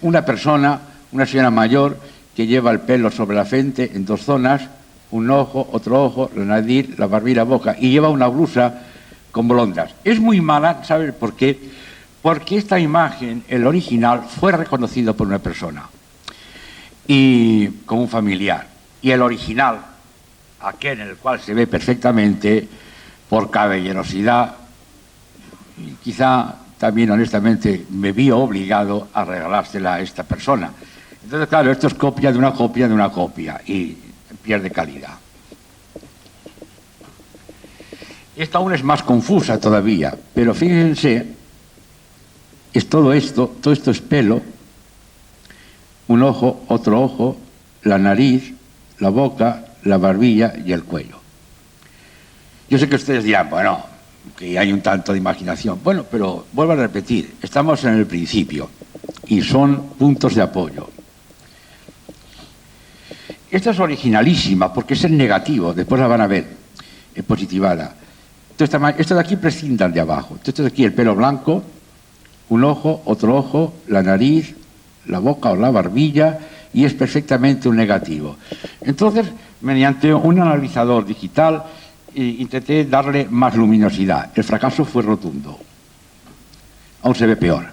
una persona, una señora mayor, que lleva el pelo sobre la frente en dos zonas, un ojo, otro ojo, la nariz, la barbilla, la boca, y lleva una blusa con blondas. Es muy mala, ¿saben por qué? Porque esta imagen, el original, fue reconocido por una persona y como un familiar. Y el original, aquel en el cual se ve perfectamente, por caballerosidad, y quizá también honestamente me vi obligado a regalársela a esta persona. Entonces, claro, esto es copia de una copia de una copia y pierde calidad. Esta aún es más confusa todavía, pero fíjense, es todo esto es pelo, un ojo, otro ojo, la nariz, la boca, la barbilla y el cuello. Yo sé que ustedes dirán, bueno, que hay un tanto de imaginación. Bueno, pero vuelvo a repetir, estamos en el principio y son puntos de apoyo. Esta es originalísima porque es en negativo, después la van a ver, en positivada. Esto de aquí prescindan de abajo. Esto de aquí, el pelo blanco, un ojo, otro ojo, la nariz, la boca o la barbilla, y es perfectamente un negativo. Entonces, mediante un analizador digital, intenté darle más luminosidad. El fracaso fue rotundo. Aún se ve peor.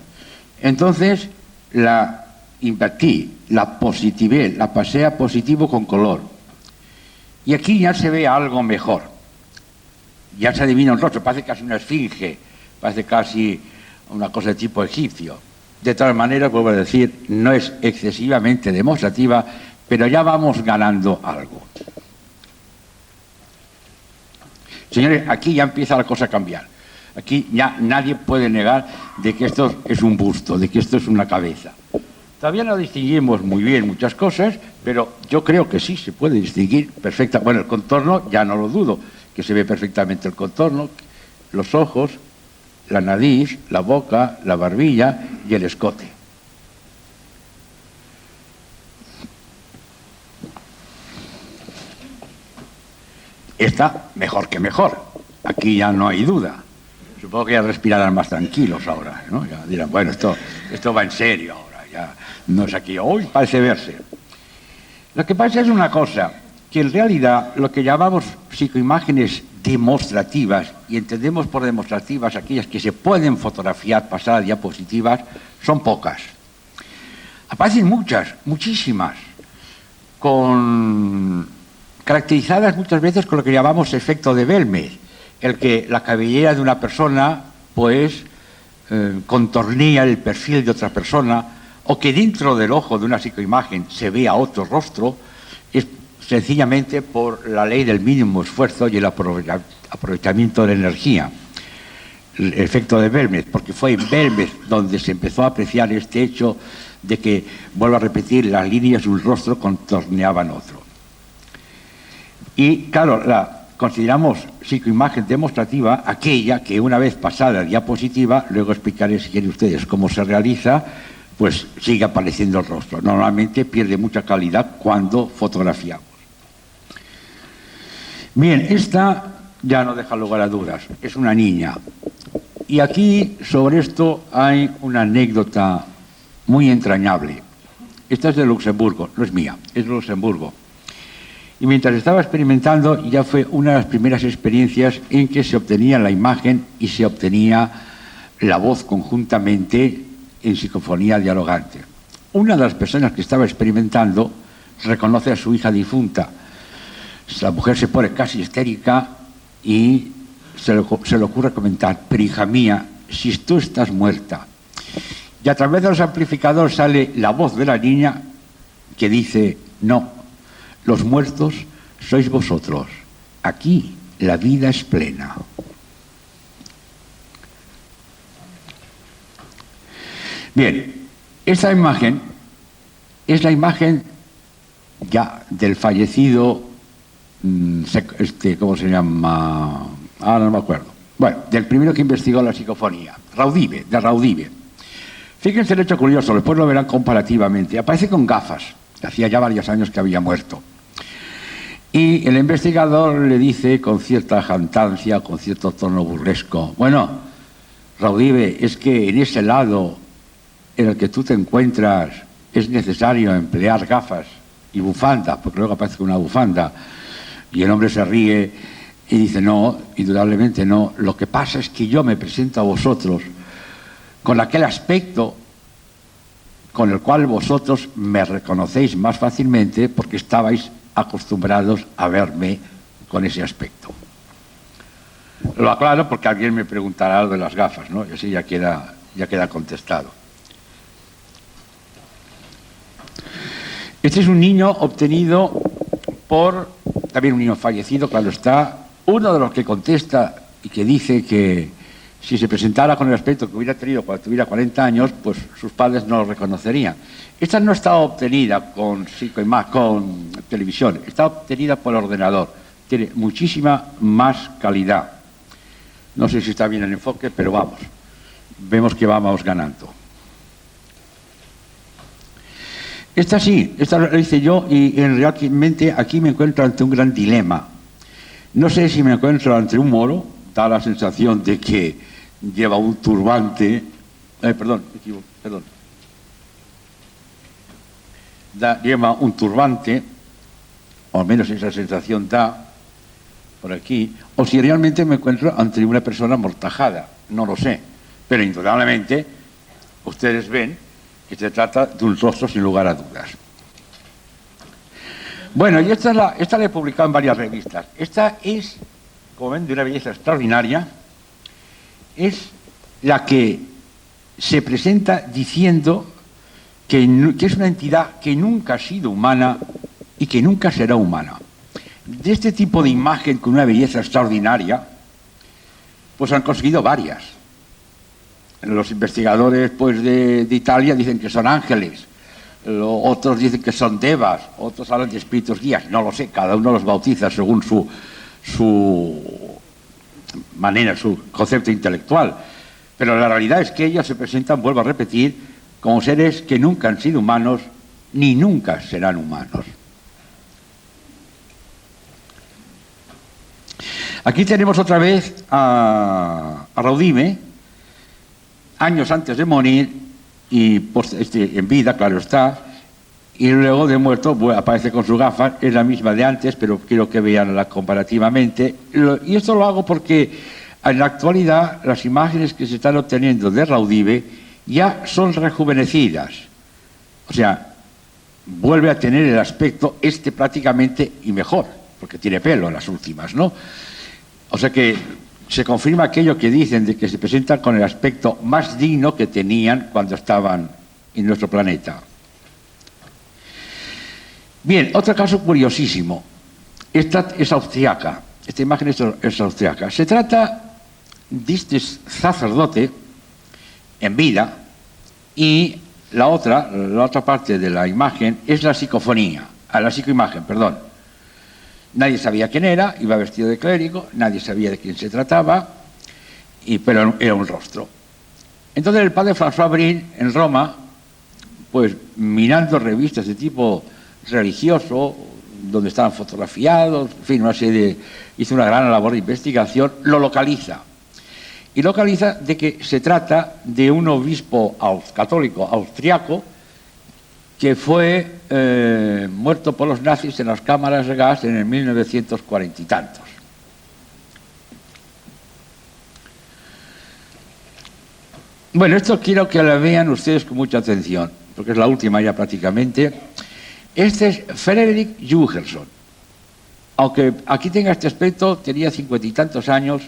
Entonces, la invertí, la positivé, la pasé a positivo con color. Y aquí ya se ve algo mejor. Ya se adivina un rostro, parece casi una esfinge, parece casi una cosa de tipo egipcio. De todas maneras, vuelvo a decir, no es excesivamente demostrativa, pero ya vamos ganando algo. Señores, aquí ya empieza la cosa a cambiar. Aquí ya nadie puede negar de que esto es un busto, de que esto es una cabeza. Todavía no distinguimos muy bien muchas cosas, pero yo creo que sí se puede distinguir perfectamente. Bueno, el contorno ya no lo dudo, que se ve perfectamente el contorno, los ojos, la nariz, la boca, la barbilla y el escote. Está mejor que mejor. Aquí ya no hay duda. Supongo que ya respirarán más tranquilos ahora, ¿no? Ya dirán, bueno, esto va en serio ahora, ya no es aquí, hoy parece verse. Lo que pasa es una cosa, que en realidad lo que llamamos psicoimágenes demostrativas, y entendemos por demostrativas aquellas que se pueden fotografiar, pasar a diapositivas, son pocas. Aparecen muchas, muchísimas, caracterizadas muchas veces con lo que llamamos efecto de Belmez, el que la cabellera de una persona pues contornea el perfil de otra persona, o que dentro del ojo de una psicoimagen se vea otro rostro, es sencillamente por la ley del mínimo esfuerzo y el aprovechamiento de la energía. El efecto de Belmez, porque fue en Belmez donde se empezó a apreciar este hecho de que, vuelvo a repetir, las líneas de un rostro contorneaban otro. Y claro, consideramos psicoimagen demostrativa aquella que, una vez pasada la diapositiva, luego explicaré, si quieren ustedes, cómo se realiza, pues sigue apareciendo el rostro. Normalmente pierde mucha calidad cuando fotografiamos. Bien, esta ya no deja lugar a dudas, es una niña. Y aquí, sobre esto, hay una anécdota muy entrañable. Esta es de Luxemburgo, no es mía, es de Luxemburgo. Y mientras estaba experimentando, ya fue una de las primeras experiencias en que se obtenía la imagen y se obtenía la voz conjuntamente en psicofonía dialogante. Una de las personas que estaba experimentando reconoce a su hija difunta. La mujer se pone casi histérica y se le ocurre comentar: pero hija mía, si tú estás muerta. Y a través de los amplificadores sale la voz de la niña que dice: no, los muertos sois vosotros. Aquí la vida es plena. Bien, esta imagen es la imagen ya del fallecido, ¿cómo se llama? Ahora no me acuerdo. Bueno, del primero que investigó la psicofonía, Raudive, de Raudive. Fíjense el hecho curioso, después lo verán comparativamente. Aparece con gafas, hacía ya varios años que había muerto. Y el investigador le dice con cierta jactancia, con cierto tono burlesco: bueno, Raudive, es que en ese lado en el que tú te encuentras es necesario emplear gafas y bufanda, porque luego aparece una bufanda. Y el hombre se ríe y dice: no, indudablemente no. Lo que pasa es que yo me presento a vosotros con aquel aspecto con el cual vosotros me reconocéis más fácilmente, porque estabais acostumbrados a verme con ese aspecto. Lo aclaro porque alguien me preguntará algo de las gafas, ¿no? Y así ya queda contestado. Este es un niño obtenido por, también un niño fallecido, claro está, uno de los que contesta y que dice que si se presentara con el aspecto que hubiera tenido cuando tuviera 40 años, pues sus padres no lo reconocerían. Esta no está obtenida con televisión, está obtenida por ordenador. Tiene muchísima más calidad. No sé si está bien el enfoque, pero vamos, vemos que vamos ganando. Esta sí, esta lo hice yo y realmente aquí me encuentro ante un gran dilema. No sé si me encuentro ante un moro, da la sensación de que lleva un turbante, lleva un turbante, o al menos esa sensación da por aquí, o si realmente me encuentro ante una persona amortajada, no lo sé, pero indudablemente ustedes ven que se trata de un rostro sin lugar a dudas. Bueno, y esta la he publicado en varias revistas. Esta es, como ven, de una belleza extraordinaria. Es la que se presenta diciendo que es una entidad que nunca ha sido humana y que nunca será humana. De este tipo de imagen con una belleza extraordinaria, pues han conseguido varias. Los investigadores pues, de Italia dicen que son ángeles, otros dicen que son devas, otros hablan de espíritus guías, no lo sé, cada uno los bautiza según su manera, su concepto intelectual. Pero la realidad es que ellos se presentan, vuelvo a repetir, como seres que nunca han sido humanos ni nunca serán humanos. Aquí tenemos otra vez a Raudive, años antes de morir, y en vida, claro está, y luego de muerto aparece con sus gafas, es la misma de antes, pero quiero que veanla comparativamente. Y esto lo hago porque en la actualidad las imágenes que se están obteniendo de Raudive ya son rejuvenecidas. O sea, vuelve a tener el aspecto prácticamente y mejor, porque tiene pelo en las últimas, ¿no? O sea que se confirma aquello que dicen de que se presentan con el aspecto más digno que tenían cuando estaban en nuestro planeta. Bien, otro caso curiosísimo. Esta es austriaca. Esta imagen es austriaca. Se trata de este sacerdote en vida y la otra parte de la imagen es la psicofonía, la psicoimagen, perdón. Nadie sabía quién era, iba vestido de clérigo, nadie sabía de quién se trataba, pero era un rostro. Entonces el padre François Brin, en Roma, pues mirando revistas de tipo religioso, donde estaban fotografiados, en fin, hizo una gran labor de investigación, lo localiza. Y localiza de que se trata de un obispo católico austriaco que fue muerto por los nazis en las cámaras de gas en el 1940 y tantos. Bueno, esto quiero que lo vean ustedes con mucha atención, porque es la última ya prácticamente. Este es Frederick Jürgenson. Aunque aquí tenga este aspecto, tenía 50 y tantos años,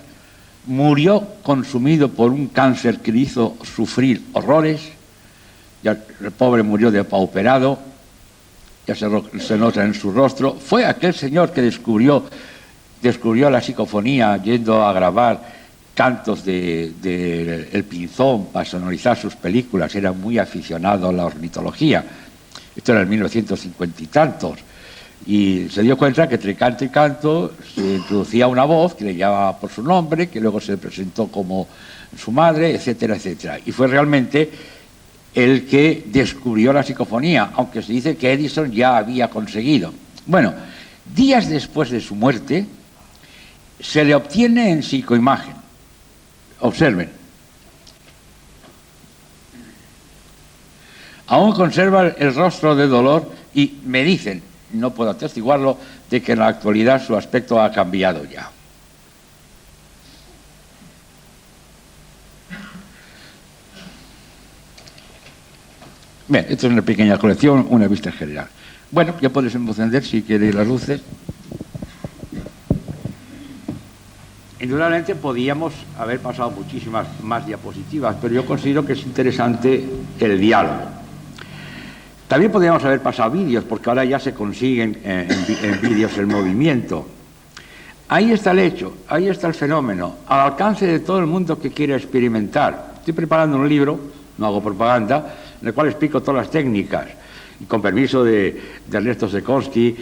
murió consumido por un cáncer que le hizo sufrir horrores. Ya el pobre murió depauperado, ya se nota en su rostro. Fue aquel señor que descubrió la psicofonía yendo a grabar cantos de El Pinzón para sonorizar sus películas. Era muy aficionado a la ornitología. Esto era en 1950 y tantos. Y se dio cuenta que entre canto y canto se introducía una voz que le llamaba por su nombre, que luego se presentó como su madre, etcétera, etcétera. Y fue realmente el que descubrió la psicofonía, aunque se dice que Edison ya había conseguido. Bueno, días después de su muerte, se le obtiene en psicoimagen. Observen. Aún conserva el rostro de dolor y me dicen, no puedo atestiguarlo, de que en la actualidad su aspecto ha cambiado ya. Bien, esto es una pequeña colección, una vista general. Bueno, ya podéis encender si queréis las luces. Indudablemente podíamos haber pasado muchísimas más diapositivas, pero yo considero que es interesante el diálogo. También podríamos haber pasado vídeos, porque ahora ya se consiguen en vídeos el movimiento. Ahí está el hecho, ahí está el fenómeno, al alcance de todo el mundo que quiere experimentar. Estoy preparando un libro, no hago propaganda, en el cual explico todas las técnicas. Y con permiso de Ernesto Sekonsky,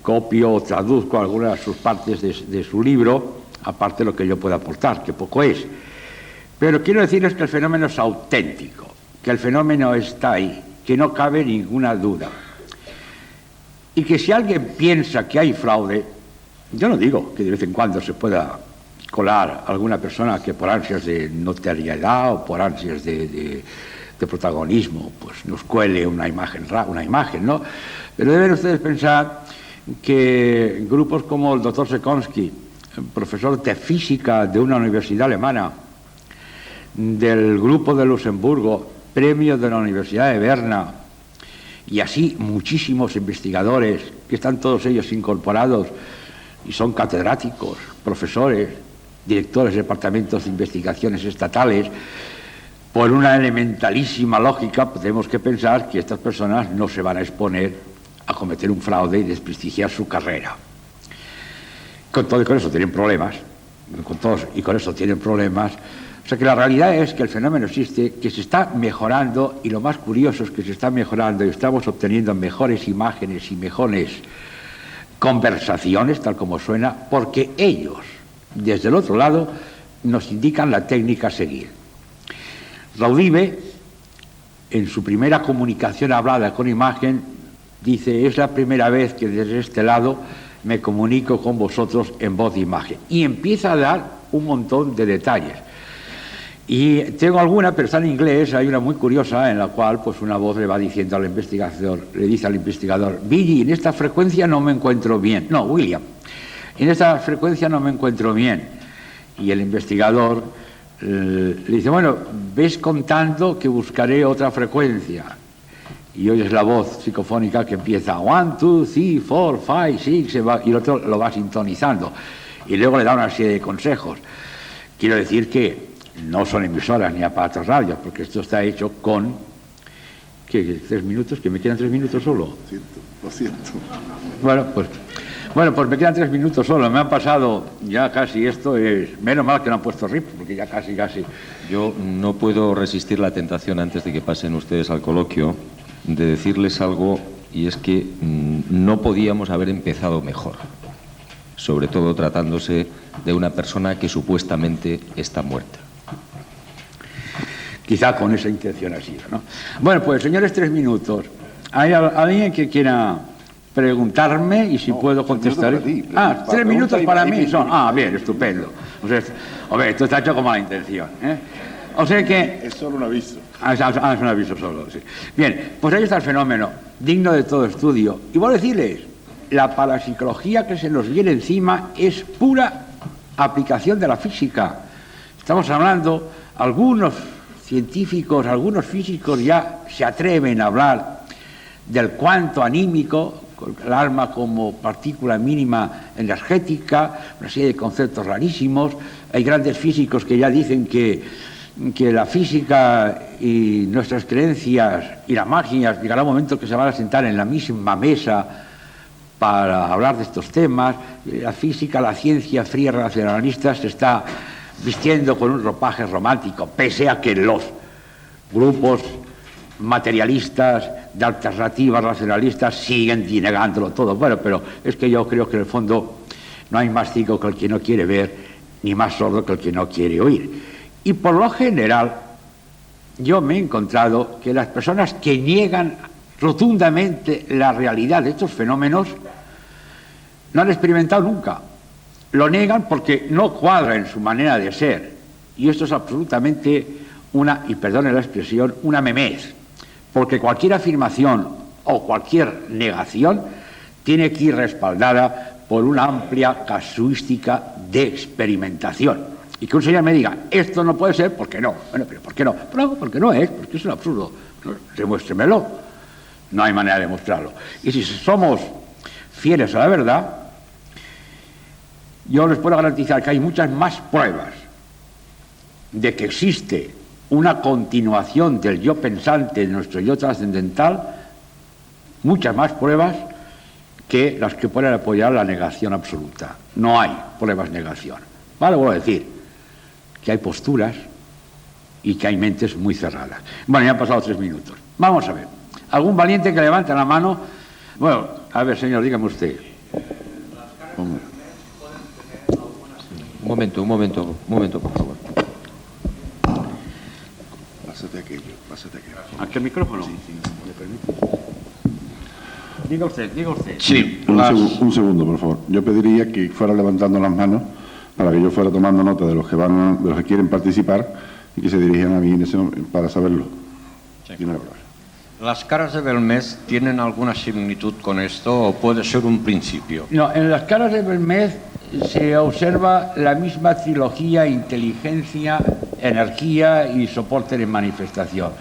copio o traduzco algunas de sus partes de su libro, aparte de lo que yo pueda aportar, que poco es. Pero quiero decirles que el fenómeno es auténtico, que el fenómeno está ahí, que no cabe ninguna duda. Y que si alguien piensa que hay fraude, yo no digo que de vez en cuando se pueda colar alguna persona que por ansias de notoriedad o por ansias de protagonismo, pues nos cuele una imagen, ¿no? Pero deben ustedes pensar que grupos como el doctor Sekonsky, profesor de física de una universidad alemana, del grupo de Luxemburgo, premio de la Universidad de Berna, y así muchísimos investigadores que están todos ellos incorporados y son catedráticos, profesores, directores de departamentos de investigaciones estatales, por una elementalísima lógica tenemos que pensar que estas personas no se van a exponer a cometer un fraude y desprestigiar su carrera. Con todo y con eso tienen problemas, con eso tienen problemas. O sea que la realidad es que el fenómeno existe, que se está mejorando, y lo más curioso es que se está mejorando y estamos obteniendo mejores imágenes y mejores conversaciones, tal como suena, porque ellos, desde el otro lado, nos indican la técnica a seguir. Raudive, en su primera comunicación hablada con imagen, dice: es la primera vez que desde este lado me comunico con vosotros en voz de imagen. Y empieza a dar un montón de detalles. Y tengo alguna, pero está en inglés. Hay una muy curiosa en la cual pues una voz le va diciendo al investigador, le dice al investigador: Billy, en esta frecuencia no me encuentro bien. No, William, en esta frecuencia no me encuentro bien. Y el investigador le dice: bueno, ves contando que buscaré otra frecuencia. Y oyes la voz psicofónica que empieza 1, 2, 3, 4, 5, 6, y el otro lo va sintonizando. Y luego le da una serie de consejos. Quiero decir que no son emisoras ni aparatos radios, porque esto está hecho con... ¿Qué? ¿3 minutos? ¿Que me quedan 3 minutos solo? Lo siento. Bueno, pues me quedan 3 minutos solo. Me han pasado ya casi esto. Menos mal que no han puesto RIP, porque ya casi. Yo no puedo resistir la tentación, antes de que pasen ustedes al coloquio, de decirles algo, y es que no podíamos haber empezado mejor. sobre todo tratándose de una persona que supuestamente está muerta. Quizá con esa intención ha sido, ¿no? Bueno, pues, señores, 3 minutos. ¿Hay alguien que quiera preguntarme y si puedo contestar? 3 minutos para mí son. Bien, estupendo. O sea, hombre, esto está hecho con mala intención, ¿eh? O sea que... Es solo un aviso. Es un aviso solo, sí. Bien, pues ahí está el fenómeno, digno de todo estudio. Y voy a decirles, la parapsicología que se nos viene encima es pura aplicación de la física. Estamos hablando, algunos científicos, algunos físicos ya se atreven a hablar del cuanto anímico, el alma como partícula mínima energética, una serie de conceptos rarísimos. Hay grandes físicos que ya dicen que la física y nuestras creencias y la magia llegará un momento que se van a sentar en la misma mesa para hablar de estos temas. La física, la ciencia fría racionalista se está vistiendo con un ropaje romántico, pese a que los grupos materialistas de alternativas racionalistas siguen negándolo todo. Bueno, pero es que yo creo que en el fondo no hay más ciego que el que no quiere ver, ni más sordo que el que no quiere oír. Y por lo general, yo me he encontrado que las personas que niegan rotundamente la realidad de estos fenómenos no han experimentado nunca. Lo niegan porque no cuadra en su manera de ser. Y esto es absolutamente y perdone la expresión, una memez. Porque cualquier afirmación o cualquier negación tiene que ir respaldada por una amplia casuística de experimentación. Y que un señor me diga, esto no puede ser, ¿por qué no? Bueno, pero ¿por qué no? Pero porque no es, porque es un absurdo. Demuéstremelo. No hay manera de demostrarlo. Y si somos fieles a la verdad, yo les puedo garantizar que hay muchas más pruebas de que existe una continuación del yo pensante de nuestro yo trascendental, muchas más pruebas que las que pueden apoyar la negación absoluta. No hay pruebas negación. Vale, voy a decir que hay posturas y que hay mentes muy cerradas. Bueno, ya han pasado 3 minutos. Vamos a ver. ¿Algún valiente que levante la mano? Bueno, a ver, señor, dígame usted. Un momento, por favor. Pásate aquí. ¿A qué micrófono? Sí. ¿Me permite? Diga usted. Sí, un segundo, por favor. Yo pediría que fuera levantando las manos para que yo fuera tomando nota de los que quieren participar y que se dirigieran a mí para saberlo. Sí. ¿Las caras de Belmez tienen alguna similitud con esto o puede ser un principio? No, en las caras de Belmez se observa la misma trilogía: inteligencia, energía y soporte de manifestación.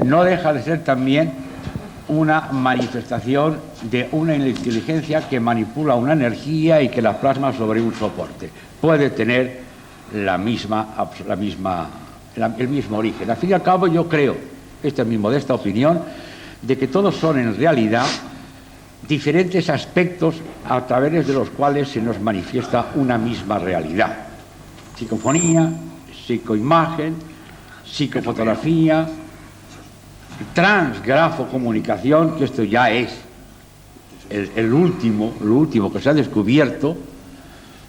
No deja de ser también una manifestación de una inteligencia que manipula una energía y que la plasma sobre un soporte. Puede tener el mismo origen. Al fin y al cabo, yo creo, esta es mi modesta opinión, de que todos son en realidad diferentes aspectos a través de los cuales se nos manifiesta una misma realidad. Psicofonía, psicoimagen, psicofotografía, transgrafocomunicación, que esto ya es lo último que se ha descubierto.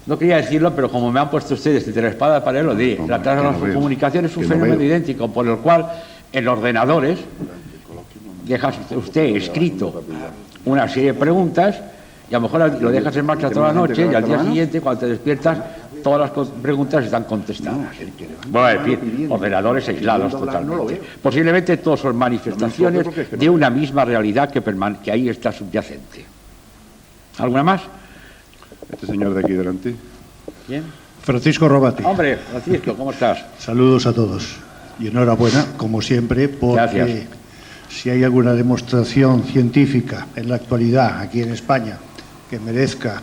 No quería decirlo, pero como me han puesto ustedes entre la espada para él, lo diré. La transgrafocomunicación es un fenómeno idéntico por el cual en ordenadores dejas usted escrito una serie de preguntas y a lo mejor lo dejas en marcha toda la noche y al día siguiente, cuando te despiertas, todas las preguntas están contestadas. Voy a decir, ordenadores aislados totalmente. Posiblemente todos son manifestaciones de una misma realidad que ahí está subyacente. ¿Alguna más? Este señor de aquí delante. ¿Quién? Francisco Robati. Hombre, Francisco, ¿cómo estás? Saludos a todos. Y enhorabuena, como siempre, porque gracias. Si hay alguna demostración científica en la actualidad aquí en España que merezca,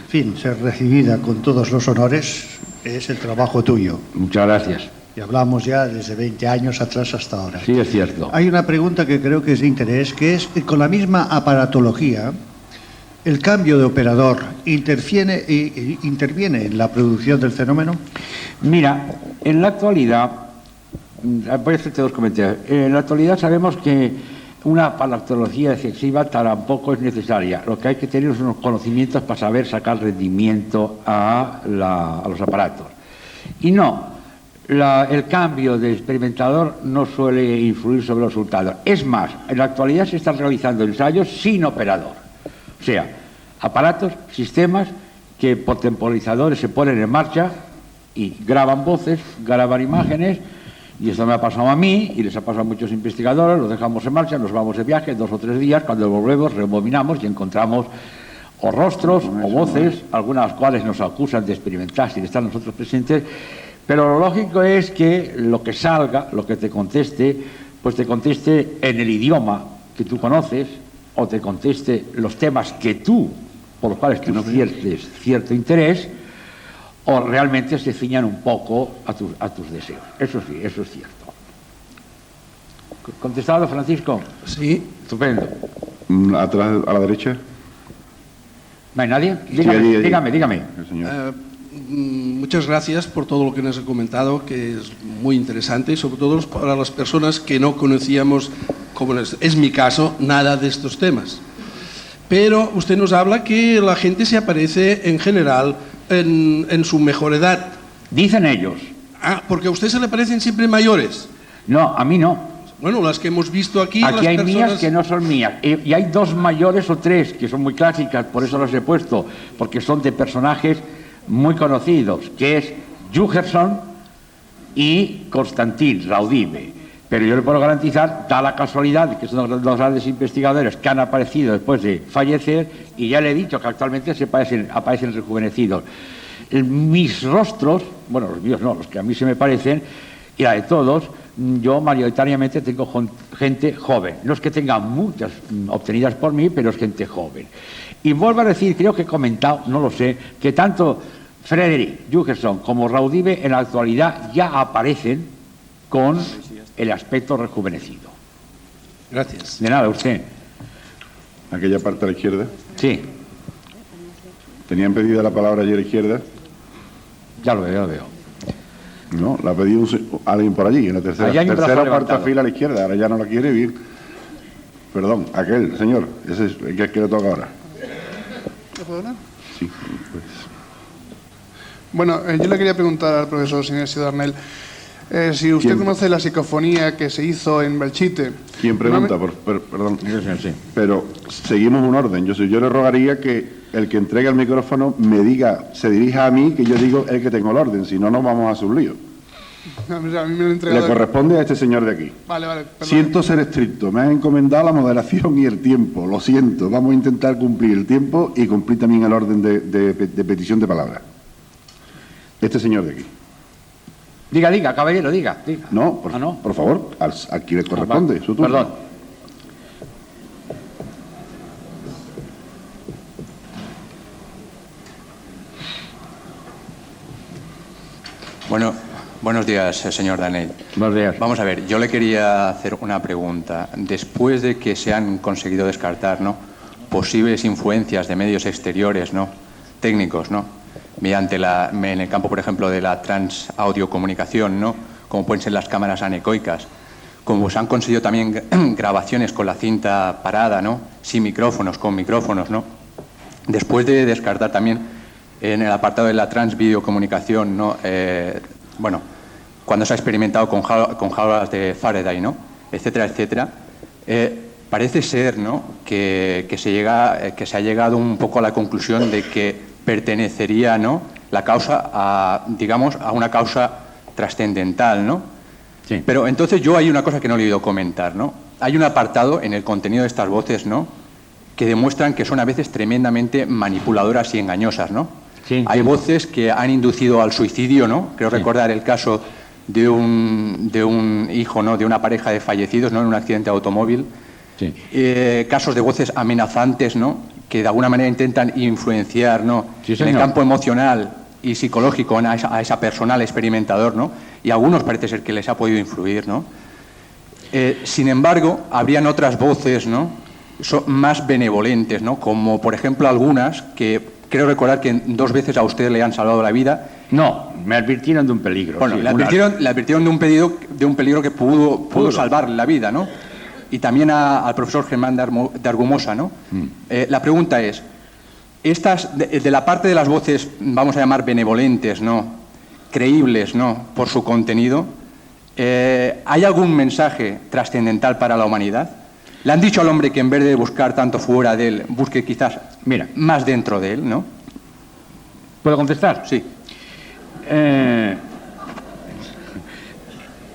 en fin, ser recibida con todos los honores, es el trabajo tuyo. Muchas gracias. Y hablamos ya desde 20 años atrás hasta ahora. Sí, es cierto. Hay una pregunta que creo que es de interés, que es, con la misma aparatología, ¿el cambio de operador interviene en la producción del fenómeno? Mira, en la actualidad, voy a hacerte 2 comentarios. En la actualidad sabemos que una palaktología excesiva tampoco es necesaria. Lo que hay que tener son unos conocimientos para saber sacar rendimiento a los aparatos. Y no, el cambio de experimentador no suele influir sobre los resultados. Es más, en la actualidad se están realizando ensayos sin operador. O sea, aparatos, sistemas que por temporalizadores se ponen en marcha y graban voces, graban imágenes, y esto me ha pasado a mí y les ha pasado a muchos investigadores. Los dejamos en marcha, nos vamos de viaje 2 o 3 días, cuando volvemos rebobinamos y encontramos o rostros o voces, algunas de las cuales nos acusan de experimentar sin estar nosotros presentes, pero lo lógico es que lo que salga, lo que te conteste, pues te conteste en el idioma que tú conoces, o te conteste los temas que tú, por los cuales tú no sientes cierto interés, o realmente se ciñan un poco a tus deseos. Eso sí, eso es cierto. ¿Contestado, Francisco? Sí. Estupendo. Atrás, a la derecha. ¿No hay nadie? Sí, Dígame. El señor. Muchas gracias por todo lo que nos ha comentado, que es muy interesante, y sobre todo para las personas que no conocíamos, como es mi caso, nada de estos temas. Pero usted nos habla que la gente se aparece en general en su mejor edad. Dicen ellos. Ah, porque a usted se le parecen siempre mayores. No, a mí no. Bueno, las que hemos visto aquí... Aquí las hay personas... mías que no son mías. Y hay 2 mayores o 3 que son muy clásicas, por eso las he puesto, porque son de personajes muy conocidos, que es Jürgenson y Constantin Raudive. Pero yo le puedo garantizar, da la casualidad de que son 2 grandes investigadores que han aparecido después de fallecer, y ya le he dicho que actualmente aparecen rejuvenecidos. Mis rostros, bueno, los míos no, los que a mí se me parecen, y la de todos, yo mayoritariamente tengo gente joven. No es que tenga muchas obtenidas por mí, pero es gente joven. Y vuelvo a decir, creo que he comentado, no lo sé, que tanto Frederick Jürgenson como Raudive en la actualidad ya aparecen con el aspecto rejuvenecido. Gracias. De nada, usted. Aquella parte a la izquierda. Sí, Tenían pedida la palabra ayer a la izquierda. ya lo veo. No, la ha pedido alguien por allí, en la tercera Allá hay un brazo o cuarta levantado. fila a la izquierda. Ahora ya no la quiere bien. Perdón, aquel señor, ese es el que le toca ahora. ¿Le puedo hablar? Sí, pues. Bueno, yo le quería preguntar al profesor Sinesio Darnell si usted ¿Quién? conoce la psicofonía que se hizo en Belchite. ¿Quién pregunta? Perdón. Pero seguimos un orden. Yo le rogaría que el que entregue el micrófono me diga, se dirija a mí, que yo digo el que tengo el orden, si no nos vamos a hacer un lío. A mí me lo he Le entregado. corresponde a este señor de aquí. Vale, perdón. Siento ser estricto, me han encomendado la moderación y el tiempo, lo siento, vamos a intentar cumplir el tiempo y cumplir también el orden de petición de palabra. Este señor de aquí. Diga, caballero, diga. No, por favor, a quien le corresponde, su turno. Perdón. Bueno, buenos días, señor Darnell. Buenos días. Vamos a ver, yo le quería hacer una pregunta. Después de que se han conseguido descartar, ¿no?, posibles influencias de medios exteriores, ¿no?, técnicos, ¿no?, mediante en el campo, por ejemplo, de la transaudiocomunicación, ¿no?, como pueden ser las cámaras anecoicas, como se han conseguido también grabaciones con la cinta parada, ¿no?, sin micrófonos, con micrófonos, ¿no?, después de descartar también en el apartado de la transvideocomunicación, ¿no?, bueno, cuando se ha experimentado con jaulas de Faraday, ¿no?, etcétera, etcétera, parece ser, ¿no?, que se ha llegado un poco a la conclusión de que pertenecería, ¿no?, la causa a, digamos, a una causa trascendental, ¿no? Sí. Pero entonces yo hay una cosa que no le he oído comentar, ¿no? Hay un apartado en el contenido de estas voces, ¿no?, que demuestran que son a veces tremendamente manipuladoras y engañosas, ¿no? Sí, Hay sí. voces que han inducido al suicidio, ¿no? Creo recordar el caso de un hijo, ¿no?, de una pareja de fallecidos, ¿no?, en un accidente de automóvil. Sí. Casos de voces amenazantes, ¿no?, que de alguna manera intentan influenciar, ¿no?, Sí, en el señor. campo emocional y psicológico a esa persona, al experimentador, ¿no? Y a algunos parece ser que les ha podido influir, ¿no? Sin embargo, habrían otras voces, ¿no?, más benevolentes, ¿no?, como por ejemplo algunas que creo recordar que 2 veces a usted le han salvado la vida. No, me advirtieron de un peligro. Bueno, sí, le advirtieron de un peligro que pudo salvarle la vida, ¿no? y también al profesor Germán de Argumosa, ¿no? La pregunta es, estas, de la parte de las voces, vamos a llamar benevolentes, ¿no? Creíbles, ¿no? Por su contenido, ¿hay algún mensaje trascendental para la humanidad? Le han dicho al hombre que en vez de buscar tanto fuera de él, busque quizás más dentro de él, ¿no? ¿Puedo contestar? Sí.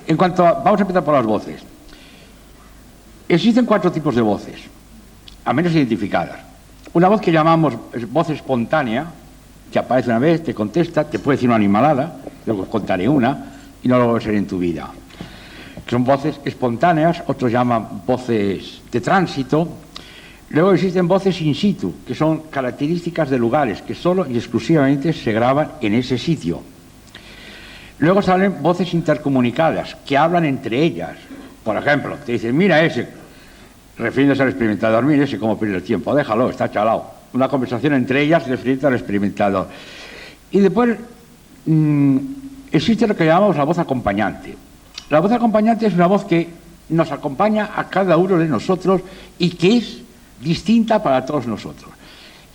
En cuanto a, vamos a empezar por las voces. Existen 4 tipos de voces, al menos identificadas. Una voz que llamamos voz espontánea, que aparece una vez, te contesta, te puede decir una animalada, luego contaré una, y no lo voy a ser en tu vida. Son voces espontáneas, otros llaman voces de tránsito. Luego existen voces in situ, que son características de lugares que solo y exclusivamente se graban en ese sitio. Luego salen voces intercomunicadas, que hablan entre ellas. Por ejemplo, te dicen, mira ese, refiriéndose al experimentador, mira ese cómo pierde el tiempo, déjalo, está chalao. Una conversación entre ellas refiriéndose al experimentador. Y después existe lo que llamamos la voz acompañante. La voz acompañante es una voz que nos acompaña a cada uno de nosotros y que es distinta para todos nosotros.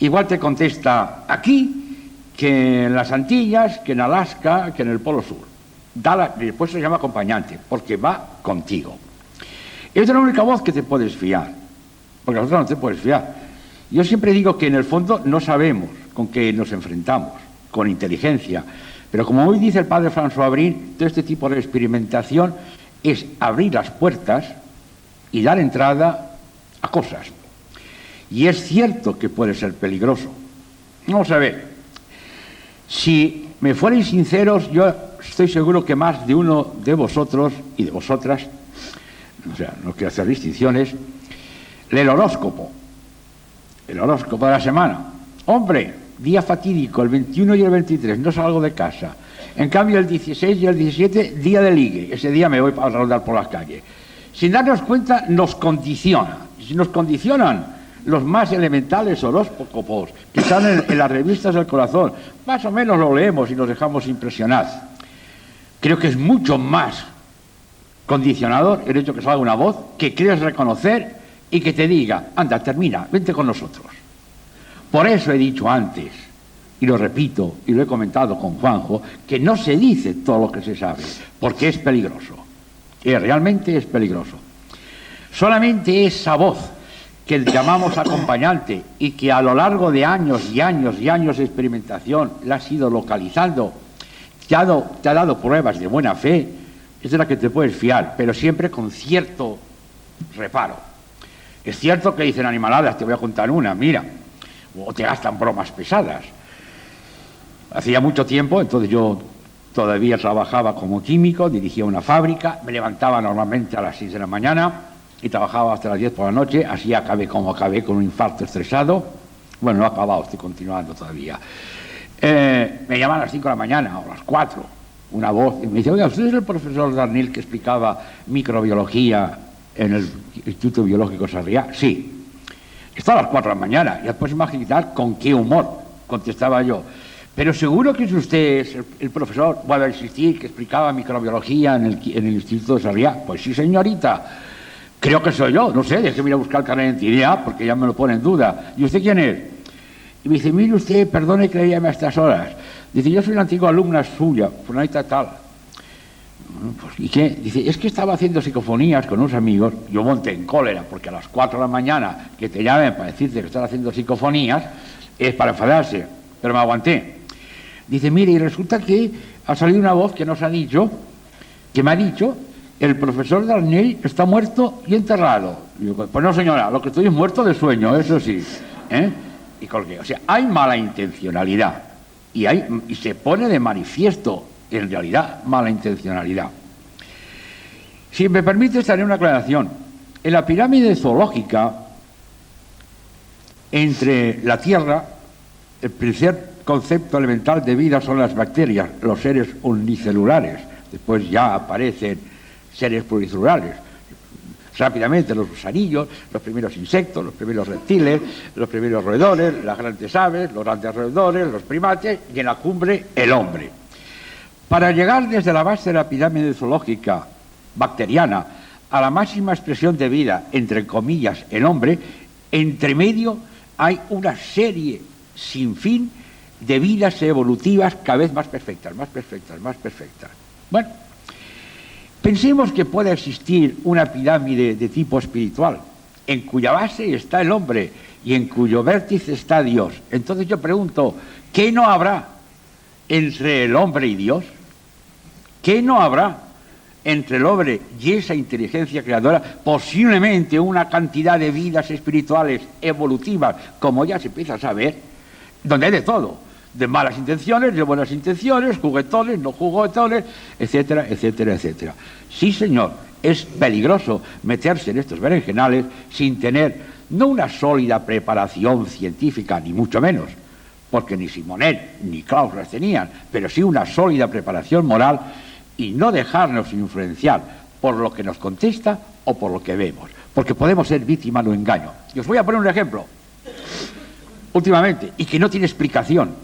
Igual te contesta aquí que en las Antillas, que en Alaska, que en el Polo Sur. Después se llama acompañante, porque va contigo. Es la única voz que te puedes fiar, porque a otras no te puedes fiar. Yo siempre digo que en el fondo no sabemos con qué nos enfrentamos, con inteligencia. Pero como hoy dice el padre François Abril, todo este tipo de experimentación es abrir las puertas y dar entrada a cosas. Y es cierto que puede ser peligroso. Vamos a ver, si me fuerais sinceros, yo estoy seguro que más de uno de vosotros y de vosotras, o sea, no quiero hacer distinciones, lee el horóscopo de la semana. Hombre, día fatídico, el 21 y el 23, no salgo de casa. En cambio, el 16 y el 17, día de ligue. Ese día me voy a rondar por las calles. Sin darnos cuenta, nos condiciona. Si nos condicionan los más elementales horóscopos que están en las revistas del corazón, más o menos lo leemos y nos dejamos impresionar. Creo que es mucho más condicionador el hecho que salga una voz que crees reconocer y que te diga, anda, termina, vente con nosotros. Por eso he dicho antes, y lo repito, y lo he comentado con Juanjo, que no se dice todo lo que se sabe, porque es peligroso. Realmente es peligroso. Solamente esa voz que llamamos acompañante y que a lo largo de años y años y años de experimentación la has ido localizando, te ha dado pruebas de buena fe, es de la que te puedes fiar, pero siempre con cierto reparo. Es cierto que dicen animaladas, te voy a contar una, mira, o te gastan bromas pesadas. Hacía mucho tiempo, entonces yo todavía trabajaba como químico, dirigía una fábrica, me levantaba normalmente a las 6 de la mañana y trabajaba hasta las 10 por la noche, así acabé como acabé, con un infarto estresado. Bueno, no he acabado, estoy continuando todavía. Me llaman a las 5 de la mañana o a las 4, una voz, y me dice, oiga, ¿usted es el profesor Darnell que explicaba microbiología en el Instituto Biológico Sarriá? Sí. Está a las 4 de la mañana, ya puedes imaginar con qué humor contestaba yo. Pero seguro que es usted el profesor, vuelve a insistir, que explicaba microbiología en el Instituto de Sarriá. Pues sí, señorita, creo que soy yo, no sé, déjeme ir a buscar el carnet de identidad porque ya me lo pone en duda. ¿Y usted quién es? Y me dice, mire usted, perdone que le llame a estas horas. Dice, yo soy una antigua alumna suya, fulanita tal. Pues, ¿y qué? Dice, es que estaba haciendo psicofonías con unos amigos. Yo monté en cólera, porque a las 4 de la mañana que te llamen para decirte que estás haciendo psicofonías es para enfadarse, pero me aguanté. Dice, mire, y resulta que ha salido una voz que nos ha dicho, que me ha dicho, el profesor Darnell está muerto y enterrado. Y digo, pues no, señora, lo que estoy es muerto de sueño, eso sí. Y colgué. O sea, hay mala intencionalidad y se pone de manifiesto, en realidad, mala intencionalidad. Si me permite, haré una aclaración. En la pirámide zoológica, entre la Tierra, el primer concepto elemental de vida son las bacterias, los seres unicelulares. Después ya aparecen seres pluricelulares. Rápidamente los gusanillos, los primeros insectos, los primeros reptiles, los primeros roedores, las grandes aves, los grandes roedores, los primates y en la cumbre el hombre. Para llegar desde la base de la pirámide zoológica bacteriana a la máxima expresión de vida, entre comillas, el hombre, entre medio hay una serie sin fin de vidas evolutivas cada vez más perfectas, más perfectas, más perfectas. Bueno, pensemos que puede existir una pirámide de tipo espiritual, en cuya base está el hombre y en cuyo vértice está Dios. Entonces yo pregunto, ¿qué no habrá entre el hombre y Dios? ¿Qué no habrá entre el hombre y esa inteligencia creadora? Posiblemente una cantidad de vidas espirituales evolutivas, como ya se empieza a saber, donde hay de todo, de malas intenciones, de buenas intenciones, juguetones, no juguetones, etcétera, etcétera, etcétera. Sí, señor, es peligroso meterse en estos berenjenales sin tener no una sólida preparación científica, ni mucho menos, porque ni Simonet ni Klaus las tenían, pero sí una sólida preparación moral y no dejarnos influenciar por lo que nos contesta o por lo que vemos, porque podemos ser víctimas de un engaño. Y os voy a poner un ejemplo, últimamente, y que no tiene explicación.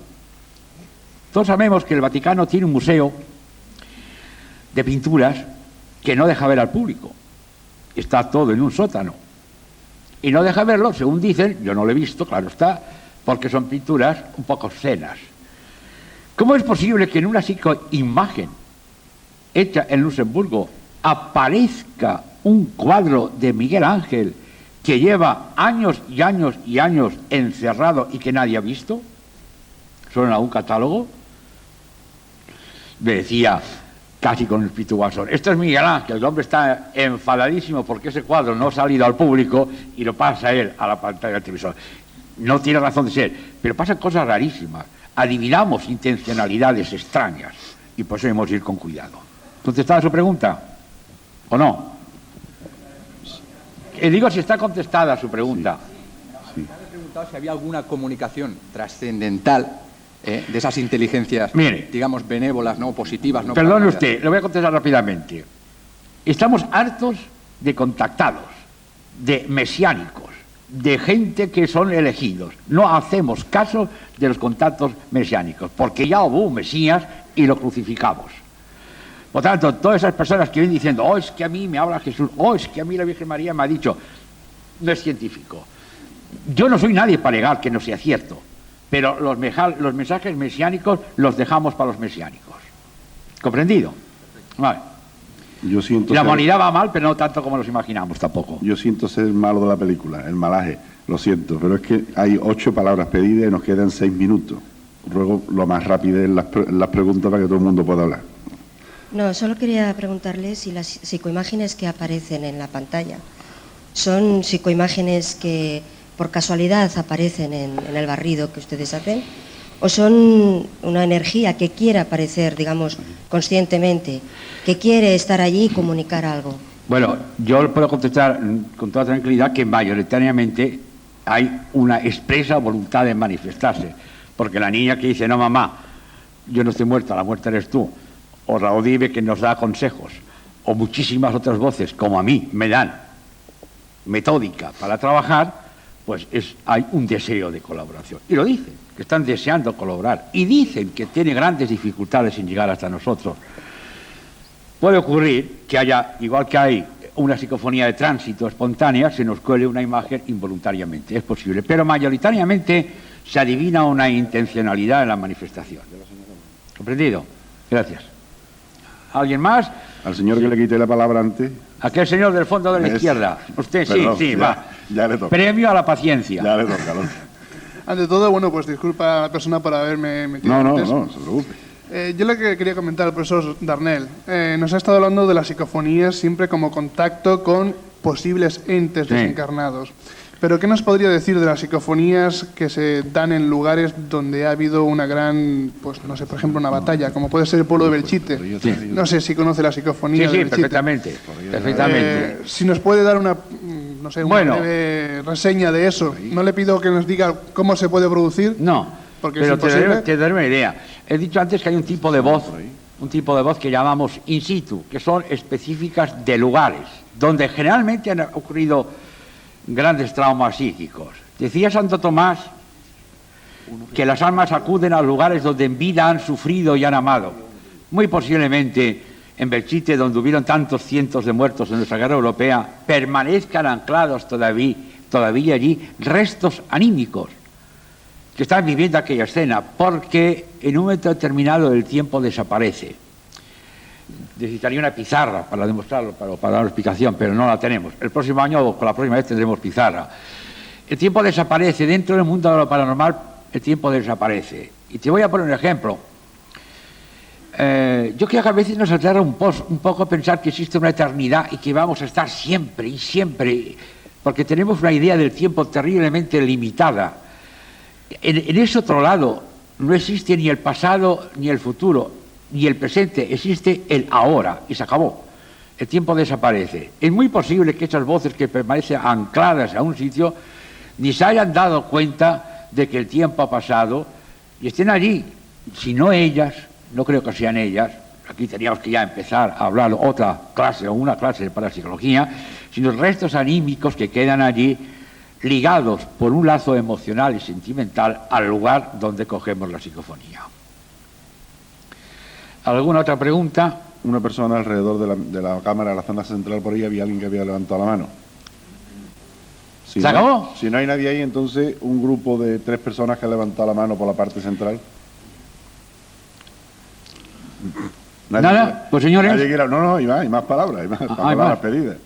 Todos sabemos que el Vaticano tiene un museo de pinturas que no deja ver al público. Está todo en un sótano. Y no deja verlo, según dicen, yo no lo he visto, claro está, porque son pinturas un poco obscenas. ¿Cómo es posible que en una imagen hecha en Luxemburgo aparezca un cuadro de Miguel Ángel que lleva años y años y años encerrado y que nadie ha visto? ¿Solo en algún catálogo? Me decía, casi con el espíritu guasón, esto es Miguel Ángel, el hombre está enfadadísimo porque ese cuadro no ha salido al público y lo pasa él a la pantalla del televisor. No tiene razón de ser, pero pasan cosas rarísimas. Adivinamos intencionalidades extrañas y por eso debemos ir con cuidado. ¿Contestada su pregunta? ¿O no? Digo si está contestada su pregunta. Sí. Me he preguntado si había alguna comunicación trascendental de esas inteligencias, mire, digamos, benévolas, no positivas. No. Perdone usted, le voy a contestar rápidamente. Estamos hartos de contactados, de mesiánicos, de gente que son elegidos. No hacemos caso de los contactos mesiánicos, porque ya hubo un Mesías y lo crucificamos. Por tanto, todas esas personas que vienen diciendo, oh, es que a mí me habla Jesús, oh, es que a mí la Virgen María me ha dicho, no es científico. Yo no soy nadie para negar que no sea cierto, pero los mensajes mesiánicos los dejamos para los mesiánicos. ¿Comprendido? Vale. La humanidad va mal, pero no tanto como nos imaginamos tampoco. Yo siento ser el malo de la película, el malaje, lo siento, pero es que hay 8 palabras pedidas y nos quedan 6 minutos. Ruego lo más rápido en las preguntas para que todo el mundo pueda hablar. No, solo quería preguntarle si las psicoimágenes que aparecen en la pantalla son psicoimágenes que por casualidad aparecen en el barrido que ustedes hacen, o son una energía que quiere aparecer, digamos, conscientemente, que quiere estar allí y comunicar algo. Bueno, yo puedo contestar con toda tranquilidad que mayoritariamente hay una expresa voluntad de manifestarse, porque la niña que dice, no mamá, yo no estoy muerta, la muerta eres tú, o Raúl Vive que nos da consejos, o muchísimas otras voces, como a mí, me dan metódica para trabajar, pues hay un deseo de colaboración. Y lo dicen, que están deseando colaborar, y dicen que tienen grandes dificultades en llegar hasta nosotros. Puede ocurrir que haya, igual que hay una psicofonía de tránsito espontánea, se nos cuele una imagen involuntariamente, es posible, pero mayoritariamente se adivina una intencionalidad en la manifestación. ¿Comprendido? Gracias. ¿Alguien más? Al señor que le quité la palabra antes. Aquel señor del fondo de la izquierda. Usted, perdón, sí, va. Ya le toca. Premio a la paciencia. Ya le toca. Ante todo, bueno, pues disculpa a la persona por haberme metido antes. No se preocupe. Yo lo que quería comentar al profesor Darnell, nos ha estado hablando de las psicofonías siempre como contacto con posibles entes desencarnados. Pero ¿qué nos podría decir de las psicofonías que se dan en lugares donde ha habido una gran, pues no sé, por ejemplo, una batalla, como puede ser el pueblo de Belchite? Sí. No sé si conoce la psicofonía de Belchite. Perfectamente. Si nos puede dar una, no sé, una breve reseña de eso. No le pido que nos diga cómo se puede producir. No, porque pero te daré una idea. He dicho antes que hay un tipo de voz que llamamos in situ, que son específicas de lugares, donde generalmente han ocurrido grandes traumas psíquicos. Decía Santo Tomás que las almas acuden a lugares donde en vida han sufrido y han amado. Muy posiblemente en Belchite, donde hubieron tantos cientos de muertos en nuestra guerra europea, permanezcan anclados todavía allí restos anímicos que están viviendo aquella escena, porque en un momento determinado el tiempo desaparece. Necesitaría una pizarra para demostrarlo, para dar explicación, pero no la tenemos. El próximo año o con la próxima vez tendremos pizarra. El tiempo desaparece. Dentro del mundo de lo paranormal, el tiempo desaparece. Y te voy a poner un ejemplo. Yo creo que a veces nos aterra un poco pensar que existe una eternidad y que vamos a estar siempre y siempre, porque tenemos una idea del tiempo terriblemente limitada. En ese otro lado no existe ni el pasado ni el futuro, ni el presente, existe el ahora y se acabó. El tiempo desaparece. Es muy posible que esas voces que permanecen ancladas a un sitio ni se hayan dado cuenta de que el tiempo ha pasado y estén allí. Si no ellas, no creo que sean ellas, aquí teníamos que ya empezar a hablar otra clase o una clase de parapsicología, sino restos anímicos que quedan allí ligados por un lazo emocional y sentimental al lugar donde cogemos la psicofonía. ¿Alguna otra pregunta? Una persona alrededor de la cámara de la zona central, por ahí había alguien que había levantado la mano. Si ¿Se acabó? Si no hay nadie ahí, entonces un grupo de 3 personas que ha levantado la mano por la parte central. Nada, pues señores. No, hay más palabras, hay más palabras pedidas.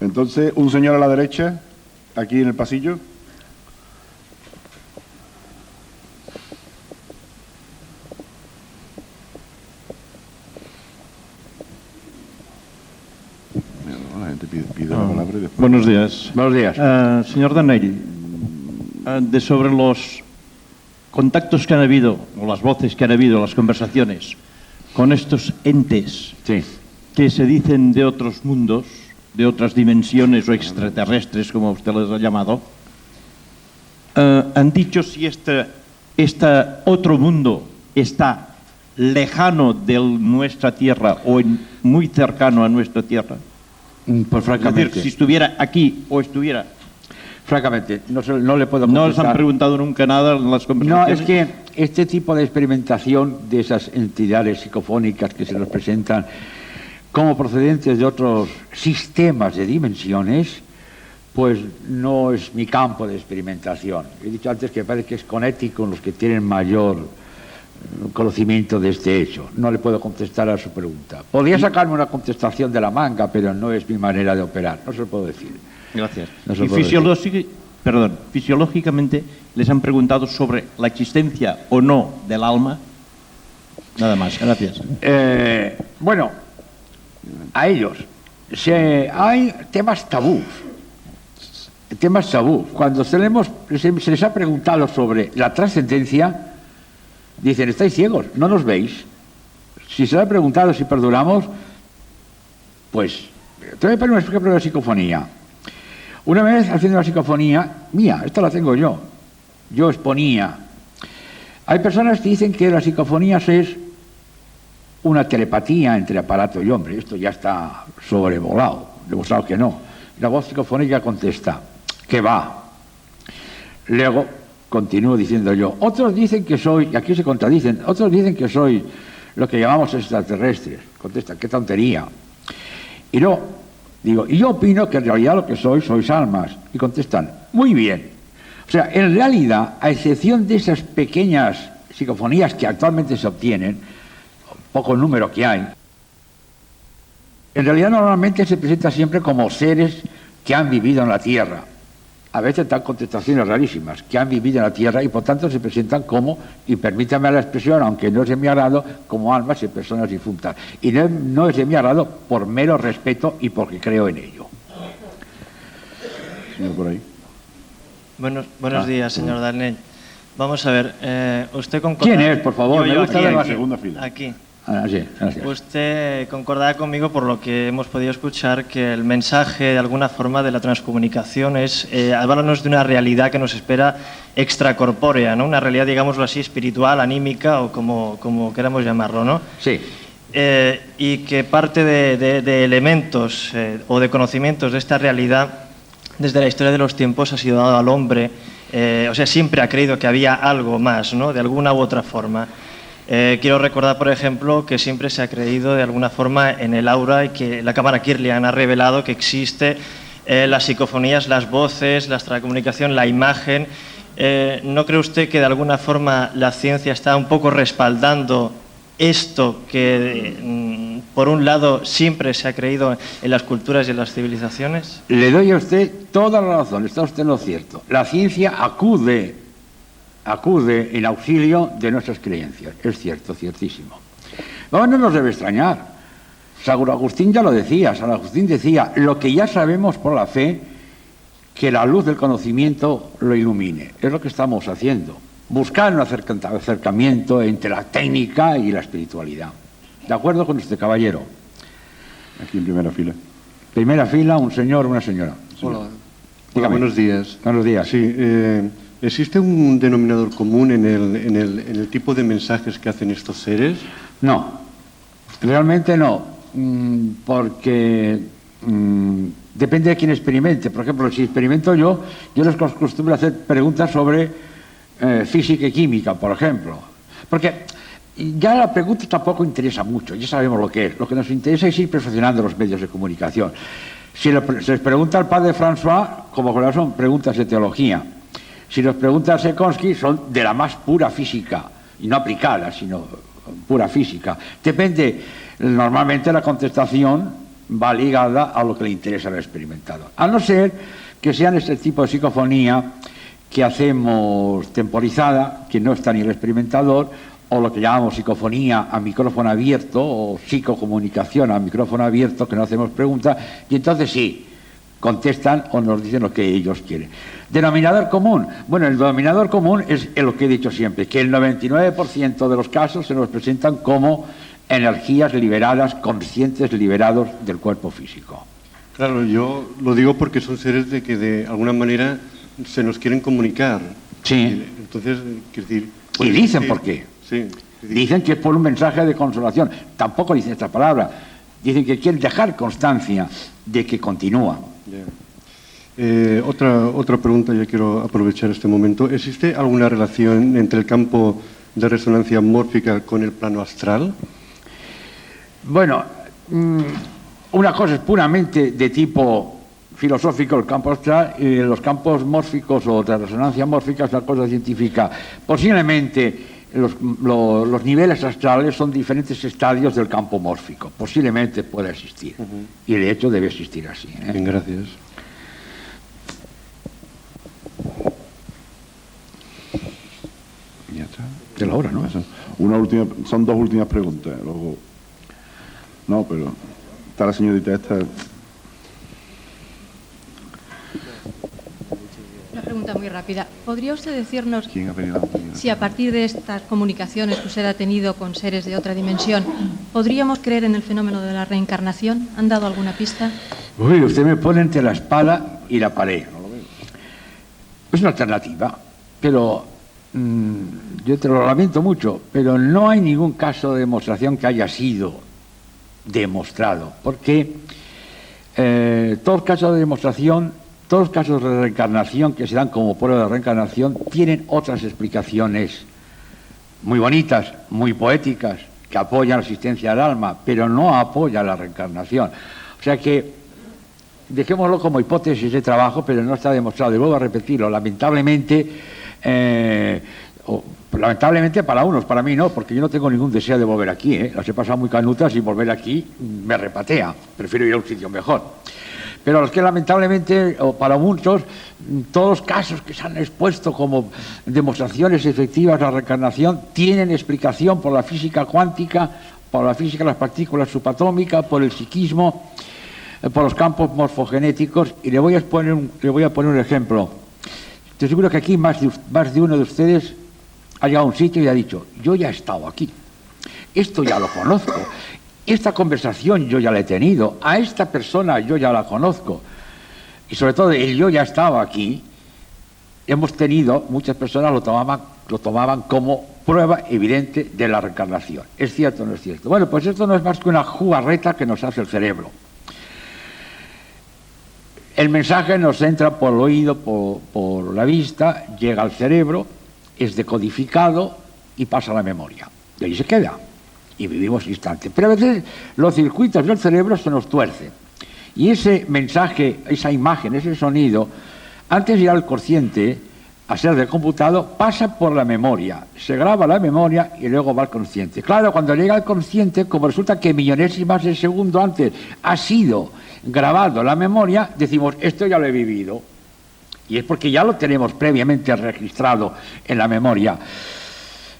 Entonces, un señor a la derecha, aquí en el pasillo. La gente pide la palabra y después... Buenos días. Buenos días. Señor Darnell, sobre los contactos que han habido, o las voces que han habido, las conversaciones con estos entes que se dicen de otros mundos, de otras dimensiones o extraterrestres, como usted les ha llamado, han dicho si este otro mundo está lejano de nuestra Tierra o muy cercano a nuestra Tierra. Pues francamente. Es decir, si estuviera aquí o estuviera... Francamente, no le puedo contestar. ¿No les han preguntado nunca nada en las conversaciones? No, es que este tipo de experimentación de esas entidades psicofónicas que se nos presentan como procedentes de otros sistemas de dimensiones, pues no es mi campo de experimentación. He dicho antes que parece que es con éticos los que tienen mayor conocimiento de este hecho. No le puedo contestar a su pregunta. Podría sacarme una contestación de la manga, pero no es mi manera de operar. No se lo puedo decir. Gracias. No y fisiológicamente les han preguntado sobre la existencia o no del alma. Nada más. Gracias. Bueno, a ellos hay temas tabús. Cuando se les ha preguntado sobre la trascendencia, dicen, estáis ciegos, no nos veis. Si se les ha preguntado si perduramos, pues te voy a poner un ejemplo de psicofonía. Una vez haciendo una psicofonía mía, esta la tengo yo exponía. Hay personas que dicen que las psicofonías es una telepatía entre aparato y hombre. Esto ya está sobrevolado, demostrado que no. La voz psicofónica contesta, que va. Luego continúo diciendo yo. Otros dicen que soy, y aquí se contradicen, otros dicen que soy lo que llamamos extraterrestres. Contesta, qué tontería. Y no. Digo, y yo opino que en realidad lo que sois almas. Y contestan, muy bien. O sea, en realidad, a excepción de esas pequeñas psicofonías que actualmente se obtienen, poco número que hay, en realidad normalmente se presenta siempre como seres que han vivido en la Tierra. A veces dan contestaciones rarísimas, que han vivido en la Tierra y por tanto se presentan como, y permítanme la expresión, aunque no es de mi agrado, como almas y personas difuntas. Y no es de mi agrado por mero respeto y porque creo en ello. Señor, por ahí. Buenos días, señor Darnell. Vamos a ver, usted concorda... ¿Quién es, por favor? Yo está en la segunda fila. Aquí. Sí, gracias. Usted concordará conmigo, por lo que hemos podido escuchar, que el mensaje de alguna forma de la transcomunicación es hablarnos de una realidad que nos espera extracorpórea, ¿no? Una realidad, digámoslo así, espiritual, anímica o como queramos llamarlo, ¿no? Sí. Y que parte de elementos o de conocimientos de esta realidad desde la historia de los tiempos ha sido dado al hombre, o sea, siempre ha creído que había algo más, ¿no? De alguna u otra forma. Quiero recordar, por ejemplo, que siempre se ha creído de alguna forma en el aura y que la cámara Kirlian ha revelado que existe las psicofonías, las voces, la extracomunicación, la imagen. ¿No cree usted que de alguna forma la ciencia está un poco respaldando esto que, por un lado, siempre se ha creído en las culturas y en las civilizaciones? Le doy a usted toda la razón, está usted en lo cierto. La ciencia acude en auxilio de nuestras creencias, es cierto, ciertísimo. No nos debe extrañar. San Agustín ya lo decía, San Agustín decía, lo que ya sabemos por la fe, que la luz del conocimiento lo ilumine. Es lo que estamos haciendo. Buscar un acercamiento entre la técnica y la espiritualidad. ¿De acuerdo con usted, caballero? Aquí en primera fila. Primera fila, un señor, una señora. Hola. Dígame. Buenos días. Buenos días. Sí, ¿existe un denominador común en el tipo de mensajes que hacen estos seres? No, realmente no, porque depende de quién experimente. Por ejemplo, si experimento yo les acostumbro a hacer preguntas sobre física y química, por ejemplo. Porque ya la pregunta tampoco interesa mucho, ya sabemos lo que es. Lo que nos interesa es ir perfeccionando los medios de comunicación. Si se les pregunta al padre François, como que son preguntas de teología. Si nos pregunta a Sekonsky, son de la más pura física, y no aplicada, sino pura física. Depende, normalmente la contestación va ligada a lo que le interesa al experimentador. A no ser que sean este tipo de psicofonía que hacemos temporizada, que no está ni el experimentador, o lo que llamamos psicofonía a micrófono abierto, o psicocomunicación a micrófono abierto, que no hacemos preguntas, y entonces sí, contestan o nos dicen lo que ellos quieren. Denominador común. Bueno, el denominador común es lo que he dicho siempre, que el 99% de los casos se nos presentan como energías liberadas, conscientes liberados del cuerpo físico. Claro, yo lo digo porque son seres de que de alguna manera se nos quieren comunicar. Sí. Entonces, quiero decir... Y dicen por qué. Sí. Dicen que es por un mensaje de consolación. Tampoco dicen esta palabra. Dicen que quieren dejar constancia de que continúa. Otra pregunta, ya quiero aprovechar este momento. ¿Existe alguna relación entre el campo de resonancia mórfica con el plano astral? Bueno, una cosa es puramente de tipo filosófico, el campo astral, y los campos mórficos o de resonancia mórfica es una cosa científica. Posiblemente los niveles astrales son diferentes estadios del campo mórfico. Posiblemente pueda existir. Y de hecho debe existir así. Bien, gracias. Ya está. De la hora, ¿no? Son dos últimas preguntas. Luego, no, pero está la señorita esta. Una pregunta muy rápida. ¿Podría usted decirnos ¿Quién ha venido? si a partir de estas comunicaciones que usted ha tenido con seres de otra dimensión, podríamos creer en el fenómeno de la reencarnación? ¿Han dado alguna pista? Uy, usted me pone entre la espada y la pared. Es una alternativa, pero yo te lo lamento mucho, pero no hay ningún caso de demostración que haya sido demostrado, porque todos los casos de demostración, todos los casos de reencarnación que se dan como prueba de reencarnación tienen otras explicaciones muy bonitas, muy poéticas, que apoyan la existencia del alma, pero no apoyan la reencarnación. O sea que dejémoslo como hipótesis de trabajo, pero no está demostrado. Y vuelvo a repetirlo, lamentablemente para unos, para mí no, porque yo no tengo ningún deseo de volver aquí. Las he pasado muy canutas y volver aquí me repatea. Prefiero ir a un sitio mejor. Pero los que lamentablemente, o para muchos, todos los casos que se han expuesto como demostraciones efectivas de la reencarnación tienen explicación por la física cuántica, por la física de las partículas subatómicas, por el psiquismo, por los campos morfogenéticos. Y le voy a poner un ejemplo. Estoy seguro que aquí más de uno de ustedes ha llegado a un sitio y ha dicho: yo ya he estado aquí, esto ya lo conozco, esta conversación yo ya la he tenido, a esta persona yo ya la conozco. Y sobre todo el yo ya estaba aquí, hemos tenido, muchas personas lo tomaban como prueba evidente de la reencarnación. ¿Es cierto o no es cierto? Bueno, pues esto no es más que una jugarreta que nos hace el cerebro. El mensaje nos entra por el oído, por la vista, llega al cerebro, es decodificado y pasa a la memoria. Y ahí se queda. Y vivimos instantes. Pero a veces los circuitos del cerebro se nos tuercen. Y ese mensaje, esa imagen, ese sonido, antes de ir al consciente, a ser decomputado, pasa por la memoria. Se graba la memoria y luego va al consciente. Claro, cuando llega al consciente, como resulta que millonésimas de segundo antes ha sido grabado la memoria, decimos, esto ya lo he vivido. Y es porque ya lo tenemos previamente registrado en la memoria.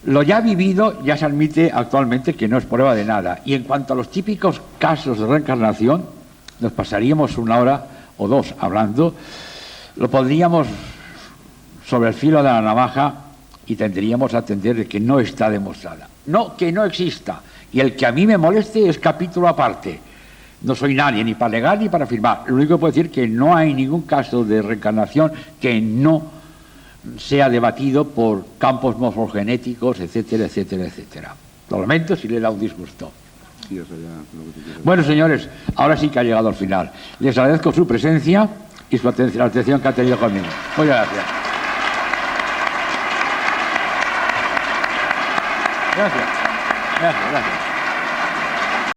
Lo ya vivido ya se admite actualmente que no es prueba de nada. Y en cuanto a los típicos casos de reencarnación, nos pasaríamos 1 hora o 2 hablando, lo pondríamos sobre el filo de la navaja y tendríamos a atender de que no está demostrada. No, que no exista. Y el que a mí me moleste es capítulo aparte. No soy nadie ni para negar ni para afirmar. Lo único que puedo decir es que no hay ningún caso de reencarnación que no sea debatido por campos morfogenéticos, etcétera, etcétera, etcétera. Lo lamento si le da un disgusto. Bueno, señores, ahora sí que ha llegado al final. Les agradezco su presencia y su atención, la atención que ha tenido conmigo. Muchas gracias. Gracias.